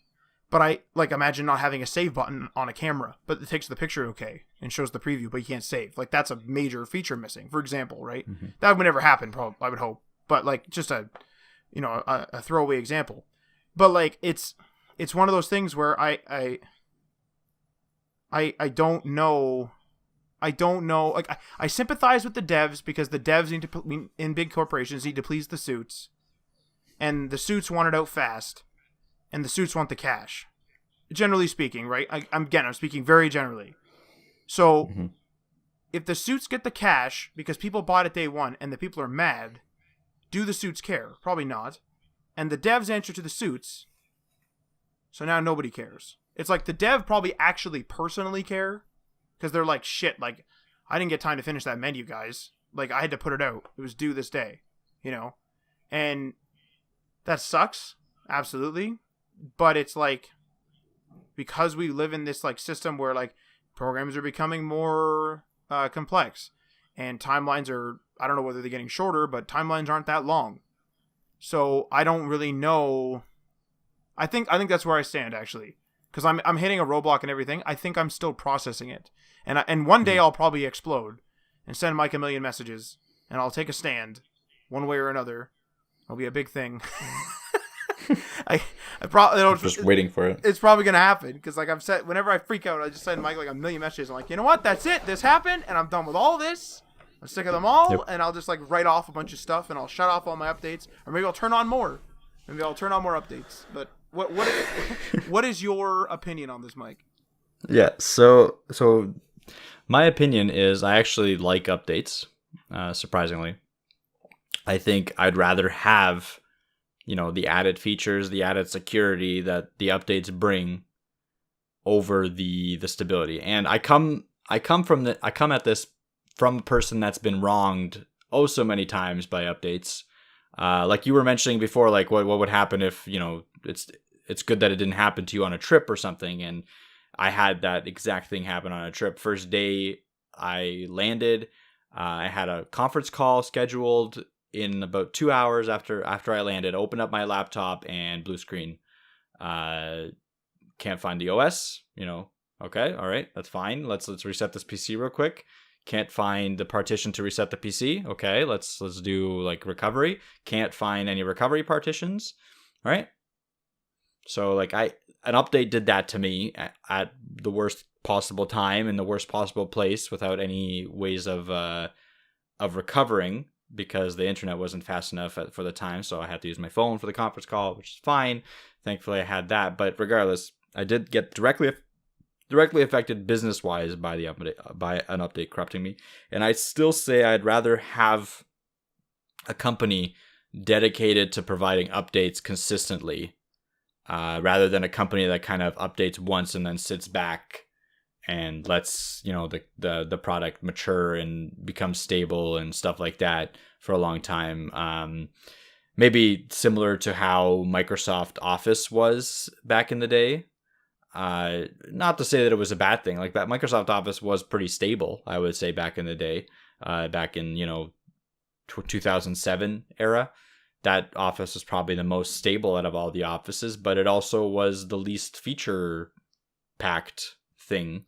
But I like imagine not having a save button on a camera, but it takes the picture okay and shows the preview, but you can't save. Like, that's a major feature missing, for example, right? Mm-hmm. That would never happen, probably, I would hope. But like, just a throwaway example. But like, it's one of those things where I don't know. I don't know. Like, I sympathize with the devs, because the devs in big corporations need to please the suits, and the suits want it out fast, and the suits want the cash. Generally speaking, right? I'm speaking very generally. So, if the suits get the cash because people bought it day one and the people are mad, do the suits care? Probably not. And the devs answer to the suits, so now nobody cares. It's like the dev probably actually personally care, because they're like, shit, like, I didn't get time to finish that menu, guys. Like, I had to put it out. It was due this day, you know? And that sucks. Absolutely. But it's like, because we live in this like system where like programs are becoming more complex, and timelines are, I don't know whether they're getting shorter, but timelines aren't that long. So I don't really know. I think that's where I stand, actually, because I'm hitting a roadblock and everything. I think I'm still processing it, and one day I'll probably explode and send Mike a million messages, and I'll take a stand, one way or another. It'll be a big thing. I probably just waiting for it. It's probably gonna happen because, like I've said, whenever I freak out, I just send Mike like a million messages. I'm like, you know what? That's it. This happened, and I'm done with all this. I'm sick of them all, Yep. and I'll just like write off a bunch of stuff, and I'll shut off all my updates, or maybe I'll turn on more. Maybe I'll turn on more updates. But what is your opinion on this, Mike? Yeah. So my opinion is I actually like updates. Surprisingly, I think I'd rather have, the added features, the added security that the updates bring over the stability. And I come at this from a person that's been wronged so many times by updates. Like you were mentioning before, like what would happen if, it's good that it didn't happen to you on a trip or something. And I had that exact thing happen on a trip. First day I landed, I had a conference call scheduled in about 2 hours after I landed. Opened up my laptop and blue screen. Can't find the OS. Okay, all right, that's fine. Let's reset this PC real quick. Can't find the partition to reset the PC. Okay, let's do like recovery. Can't find any recovery partitions. All right. So like an update did that to me at the worst possible time in the worst possible place without any ways of recovering, because the internet wasn't fast enough for the time. So I had to use my phone for the conference call, which is fine. Thankfully I had that. But regardless, I did get directly affected business-wise by an update corrupting me. And I still say I'd rather have a company dedicated to providing updates consistently, rather than a company that kind of updates once and then sits back and lets the product mature and become stable and stuff like that for a long time. Maybe similar to how Microsoft Office was back in the day. Not to say that it was a bad thing. Like that, Microsoft Office was pretty stable, I would say, back in the day. Back in 2007 era, that Office was probably the most stable out of all the offices, but it also was the least feature packed thing,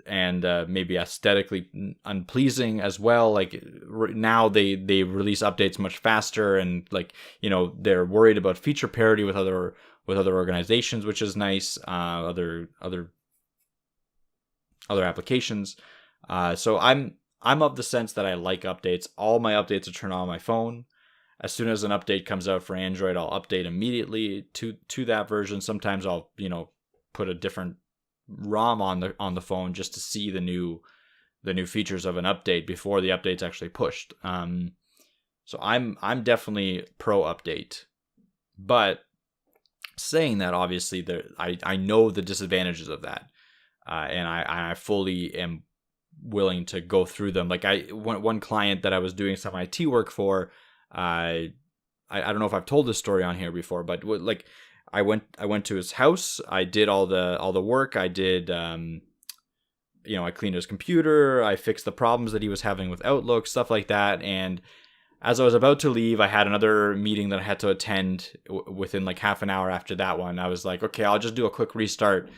and maybe aesthetically unpleasing as well. Like now they release updates much faster, and they're worried about feature parity with other organizations, which is nice. Other applications. So I'm of the sense that I like updates. All my updates are turned on my phone. As soon as an update comes out for Android, I'll update immediately to that version. Sometimes I'll put a different ROM on the phone just to see the new features of an update before the update's actually pushed. So I'm definitely pro update, but saying that, obviously I know the disadvantages of that, and I fully am willing to go through them. Like one client that I was doing some IT work for, I don't know if I've told this story on here before, but like I went to his house. I did all the work. I did I cleaned his computer. I fixed the problems that he was having with Outlook, stuff like that. And as I was about to leave, I had another meeting that I had to attend within like half an hour after that one. I was like, okay, I'll just do a quick restart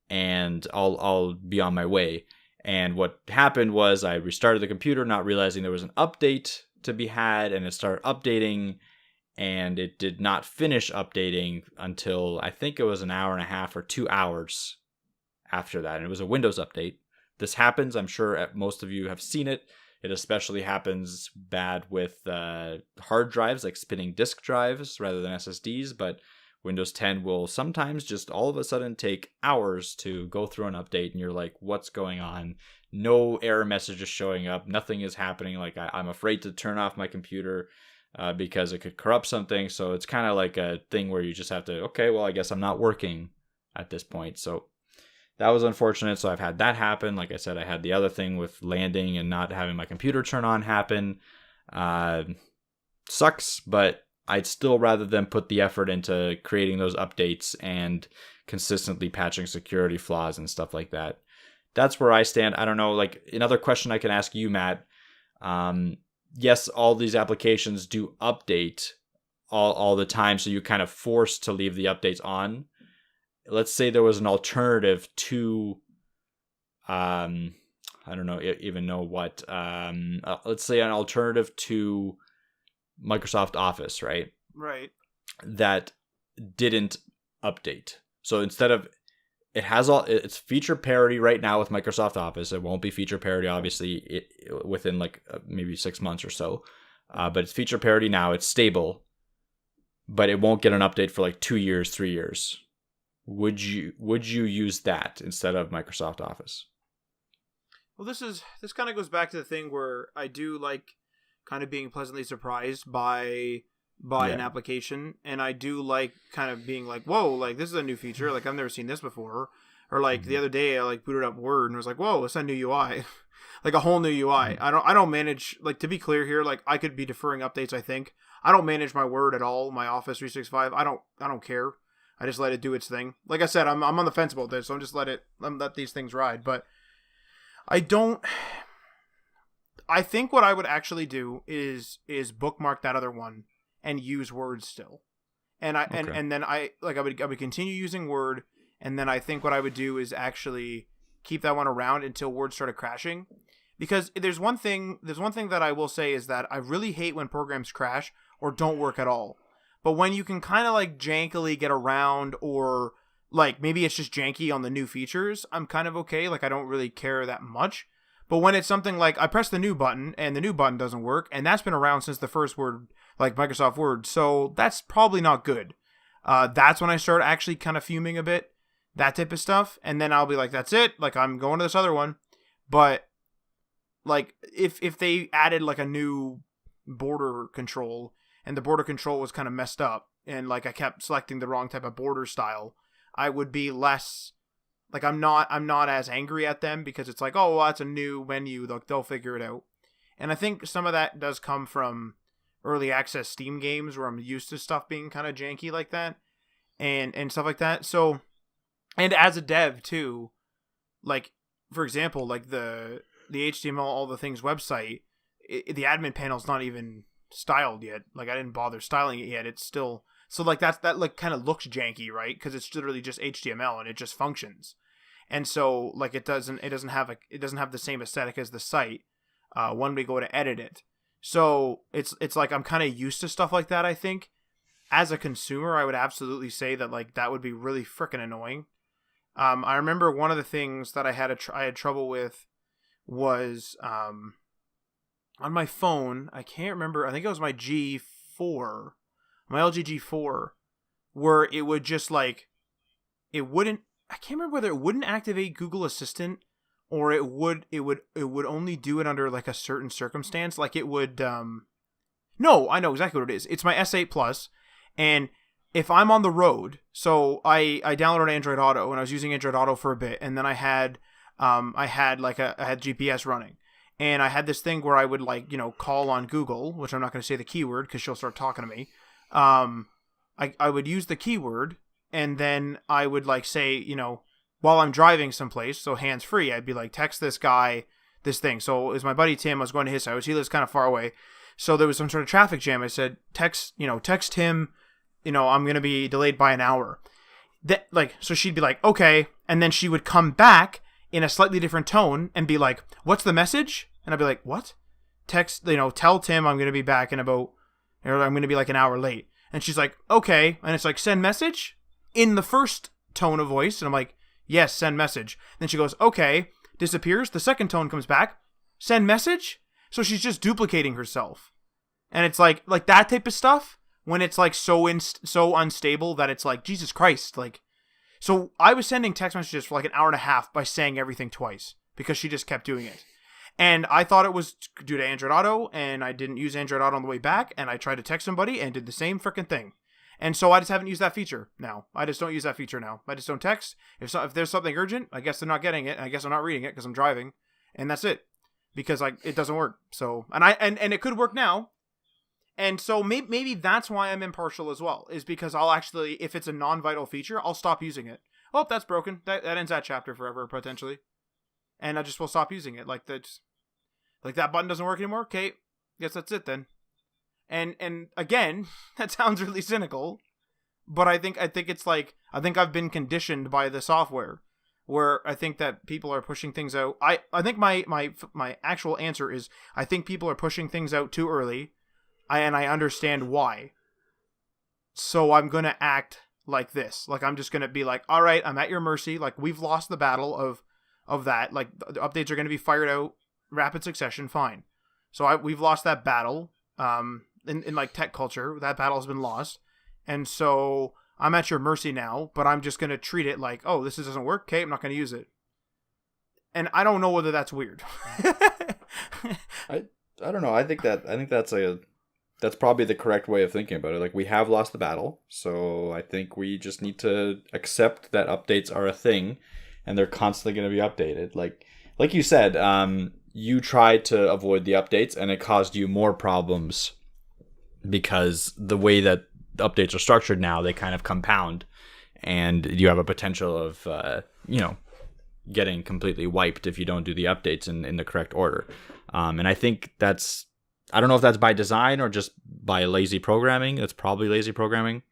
and I'll be on my way. And what happened was I restarted the computer, not realizing there was an update to be had, and it started updating, and it did not finish updating until I think it was an hour and a half or 2 hours after that. And it was a Windows update. This happens. I'm sure most of you have seen it. It especially happens bad with hard drives, like spinning disk drives rather than SSDs. But Windows 10 will sometimes just all of a sudden take hours to go through an update, and you're like, what's going on? No error messages showing up. Nothing is happening. Like I'm afraid to turn off my computer because it could corrupt something. So it's kind of like a thing where you just have to, okay, well, I guess I'm not working at this point. So that was unfortunate. So I've had that happen. Like I said, I had the other thing with landing and not having my computer turn on happen. Sucks, but I'd still rather than put the effort into creating those updates and consistently patching security flaws and stuff like that that's where I stand. I don't know. Like, another question I can ask you, Matt. Yes, all these applications do update all the time, so you're kind of forced to leave the updates on. Let's say there was an alternative to, I don't know, even know what. Let's say an alternative to Microsoft Office, right? Right. That didn't update. So instead of, it's feature parity right now with Microsoft Office. It won't be feature parity, obviously, within like maybe 6 months or so. But it's feature parity now. It's stable, but it won't get an update for like 2 years, 3 years. Would you use that instead of Microsoft Office? Well, this kind of goes back to the thing where I do like kind of being pleasantly surprised by an application, and I do like kind of being like, whoa, like this is a new feature, like I've never seen this before. Or like the other day I like booted up Word and was like, whoa, it's a new UI. Like a whole new UI. I don't manage, like, to be clear here, like I could be deferring updates. I think I don't manage my Word at all, my Office 365. I don't care. I just let it do its thing. Like I said, I'm on the fence about this, so I'm just let these things ride. But I think what I would actually do is bookmark that other one and use Word still. And then I would continue using Word, and then I think what I would do is actually keep that one around until Word started crashing. Because there's one thing that I will say is that I really hate when programs crash or don't work at all. But when you can kind of like jankily get around, or like maybe it's just janky on the new features, I'm kind of okay. Like I don't really care that much. But when it's something like I press the new button and the new button doesn't work, and that's been around since the first Word, like Microsoft Word, so that's probably not good. That's when I start actually kind of fuming a bit, that type of stuff. And then I'll be like, that's it. Like I'm going to this other one. But like if they added like a new border control, and the border control was kind of messed up, and like I kept selecting the wrong type of border style, I would be less, like I'm not as angry at them, because it's like, oh, well, that's a new menu, they'll figure it out. And I think some of that does come from early access Steam games, where I'm used to stuff being kind of janky like that, and stuff like that. So, and as a dev too, like for example, like the HTML all the things website, the admin panel's not even styled yet. Like I didn't bother styling it yet. It's still, so like that like kind of looks janky, right? Because it's literally just HTML and it just functions. And so like it doesn't have the same aesthetic as the site when we go to edit it. So it's like I'm kind of used to stuff like that. I think as a consumer, I would absolutely say that like that would be really freaking annoying. I remember one of the things that I had trouble with was on my phone. I can't remember. I think it was my G4, my LG G4, where it would just like, it wouldn't. I can't remember whether it wouldn't activate Google Assistant, or it would only do it under like a certain circumstance. Like it would. No, I know exactly what it is. It's my S8 Plus, and if I'm on the road, so I downloaded Android Auto, and I was using Android Auto for a bit, and then I had GPS running, and I had this thing where I would like, call on Google, which I'm not going to say the keyword because she'll start talking to me. I would use the keyword, and then I would like say, while I'm driving someplace, so hands free, I'd be like, text this guy this thing. So it was my buddy Tim. I was going to his house. He lives kind of far away, so there was some sort of traffic jam. I said, text him. I'm going to be delayed by an hour. So she'd be like, okay. And then she would come back in a slightly different tone and be like, what's the message? And I'd be like, what? Tell Tim I'm going to be back I'm going to be like an hour late. And she's like, okay. And it's like, send message in the first tone of voice. And I'm like, yes, send message. Then she goes, okay, disappears. The second tone comes back, send message. So she's just duplicating herself. And it's like that type of stuff. When it's like so unstable that it's like, Jesus Christ, like, so I was sending text messages for like an hour and a half by saying everything twice because she just kept doing it. And I thought it was due to Android Auto, and I didn't use Android Auto on the way back, and I tried to text somebody and did the same freaking thing. And so I just haven't used that feature now. I just don't use that feature now. I just don't text. If there's something urgent, I guess they're not getting it. I guess I'm not reading it because I'm driving, and that's it. Because it doesn't work. So, and it could work now. And so maybe that's why I'm impartial as well, is because I'll actually, if it's a non-vital feature, I'll stop using it. Oh, that's broken. That ends that chapter forever, potentially. and I just will stop using it. Like that button doesn't work anymore. Okay, guess that's it then. And again, that sounds really cynical, but I think it's like, I think I've been conditioned by the software, where I think that people are pushing things out. I think my actual answer is, I think people are pushing things out too early, and I understand why. So I'm going to act like this. Like, I'm just going to be like, all right, I'm at your mercy. Like, we've lost the battle of that. Like, the updates are going to be fired out rapid succession. Fine. So we've lost that battle. In like tech culture, that battle has been lost. And so I'm at your mercy now, but I'm just going to treat it like, oh, this doesn't work. Okay, I'm not going to use it. And I don't know whether that's weird. I don't know. I think that's probably the correct way of thinking about it. Like, we have lost the battle, so I think we just need to accept that updates are a thing, and they're constantly going to be updated. Like you said, you tried to avoid the updates, and it caused you more problems because the way that the updates are structured now, they kind of compound, and you have a potential of getting completely wiped if you don't do the updates in the correct order. And I think I don't know if that's by design or just by lazy programming. It's probably lazy programming.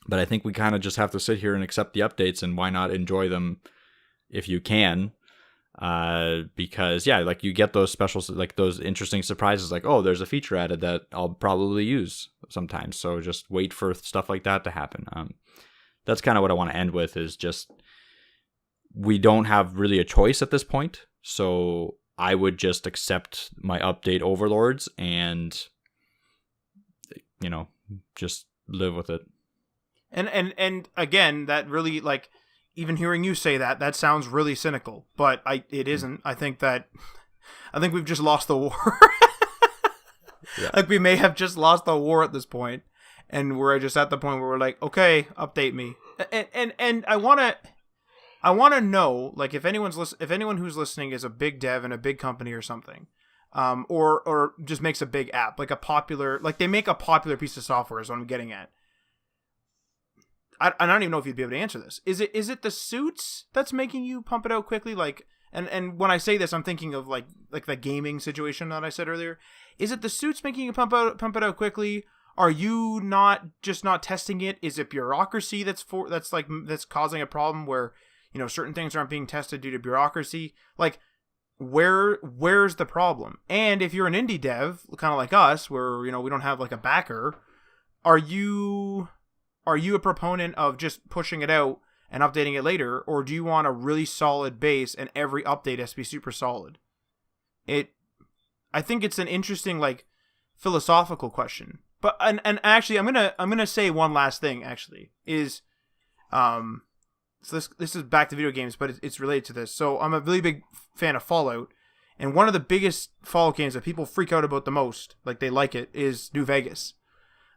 But I think we kind of just have to sit here and accept the updates, and why not enjoy them if you can? Because like, you get those special, like, those interesting surprises, like, oh, there's a feature added that I'll probably use sometimes. So just wait for stuff like that to happen. That's kind of what I want to end with, is just, we don't have really a choice at this point. So I would just accept my update overlords and, just live with it. And again, that really, like, even hearing you say that sounds really cynical, but it isn't. I think we've just lost the war. Yeah. Like, we may have just lost the war at this point, and we're just at the point where we're like, okay, update me. And I want to know, like, if anyone who's listening is a big dev in a big company or something, or just makes a big app, like they make a popular piece of software is what I'm getting at. I don't even know if you'd be able to answer this. Is it the suits that's making you pump it out quickly? Like, and when I say this, I'm thinking of like the gaming situation that I said earlier. Is it the suits making you pump it out quickly? Are you not testing it? Is it bureaucracy that's causing a problem where, certain things aren't being tested due to bureaucracy? Like, where's the problem? And if you're an indie dev, kind of like us, where, we don't have like a backer, are you a proponent of just pushing it out and updating it later, or do you want a really solid base and every update has to be super solid? I think it's an interesting, like, philosophical question. But and actually, I'm gonna say one last thing. Actually, is so this is back to video games, but it's related to this. So I'm a really big fan of Fallout, and one of the biggest Fallout games that people freak out about the most, like they like it, is New Vegas.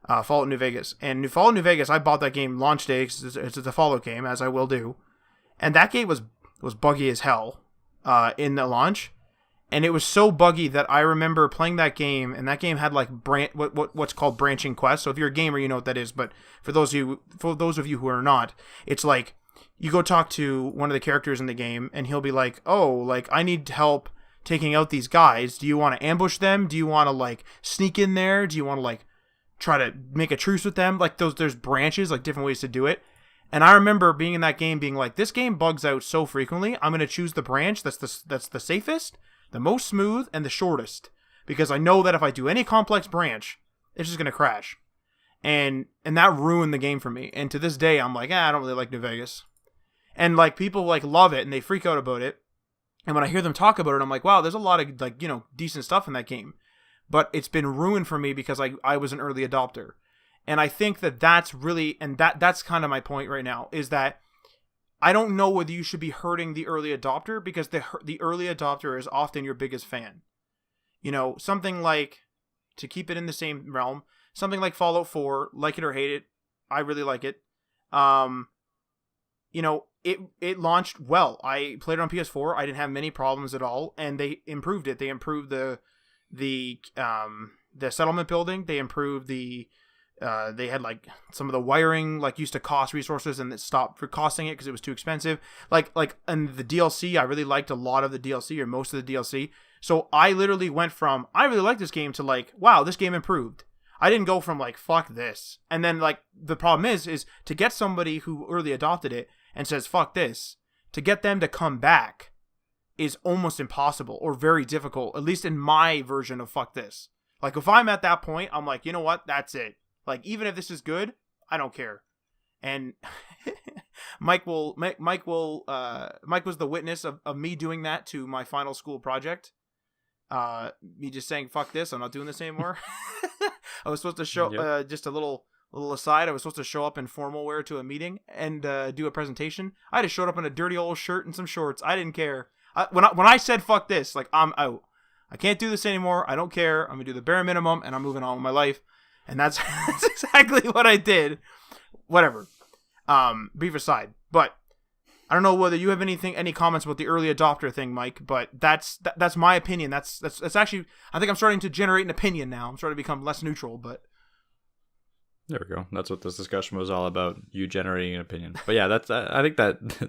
Fallout New Vegas. And Fallout New Vegas, I bought that game launch day because it's a Fallout game, as I will do. And that game was buggy as hell in the launch. And it was so buggy that I remember playing that game, and that game had like what's called branching quests. So if you're a gamer, you know what that is. But for those of you who are not, it's like you go talk to one of the characters in the game, and he'll be like, "Oh, like, I need help taking out these guys. Do you want to ambush them? Do you want to like sneak in there? Do you want to like try to make a truce with them?" Like, there's branches, like different ways to do it. And I remember being in that game being like, this game bugs out so frequently, I'm going to choose the branch that's the safest, the most smooth, and the shortest, because I know that if I do any complex branch, it's just going to crash. And that ruined the game for me. And to this day, I'm like, I don't really like New Vegas. And like, people like love it and they freak out about it. And when I hear them talk about it, I'm like, wow, there's a lot of like, decent stuff in that game. But it's been ruined for me because I was an early adopter. And I think that's really, and that's kind of my point right now, is that I don't know whether you should be hurting the early adopter, because the early adopter is often your biggest fan. Something like, to keep it in the same realm, something like Fallout 4, like it or hate it, I really like it. It launched well. I played it on PS4. I didn't have many problems at all, and they improved it. They improved the settlement building. They improved the They had like some of the wiring like used to cost resources and it stopped for costing it because it was too expensive. And the DLC, I really liked a lot of the DLC or most of the DLC. So I literally went from I really like this game to like, wow, this game improved. I didn't go from like fuck this. And then like the problem is to get somebody who early adopted it and says fuck this, to get them to come back is almost impossible or very difficult, at least in my version of fuck this. Like if I'm at that point, I'm like, you know what? That's it. Like even if this is good, I don't care. And Mike was the witness of me doing that to my final school project. Me just saying fuck this, I'm not doing this anymore. I was supposed to show just a little aside. I was supposed to show up in formal wear to a meeting and do a presentation. I just showed up in a dirty old shirt and some shorts. I didn't care. When I said fuck this, like I'm out. I can't do this anymore. I don't care. I'm gonna do the bare minimum and I'm moving on with my life. And that's exactly what I did. Whatever. Brief aside. But I don't know whether you have any comments about the early adopter thing, Mike, but that's my opinion. That's actually, I think I'm starting to generate an opinion now. I'm starting to become less neutral, but there we go. That's what this discussion was all about, you generating an opinion. But yeah, I think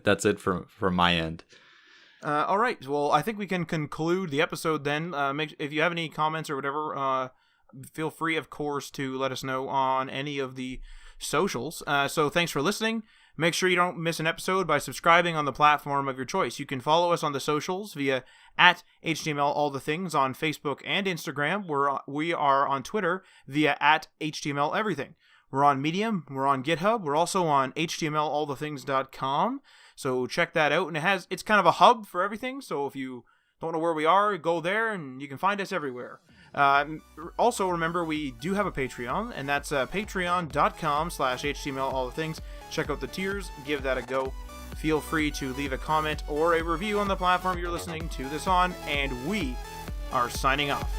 that's it from my end. All right. Well, I think we can conclude the episode then. If you have any comments or whatever, feel free, of course, to let us know on any of the socials. So thanks for listening. Make sure you don't miss an episode by subscribing on the platform of your choice. You can follow us on the socials via @HTML All the Things on Facebook and Instagram. We are on Twitter via @HTML Everything. We're on Medium. We're on GitHub. We're also on htmlallthethings.com. So check that out. And it's kind of a hub for everything. So if you don't know where we are, go there and you can find us everywhere. Also, remember, we do have a Patreon, and that's patreon.com/htmlallthethings. Check out the tiers, give that a go. Feel free to leave a comment or a review on the platform you're listening to this on, and we are signing off.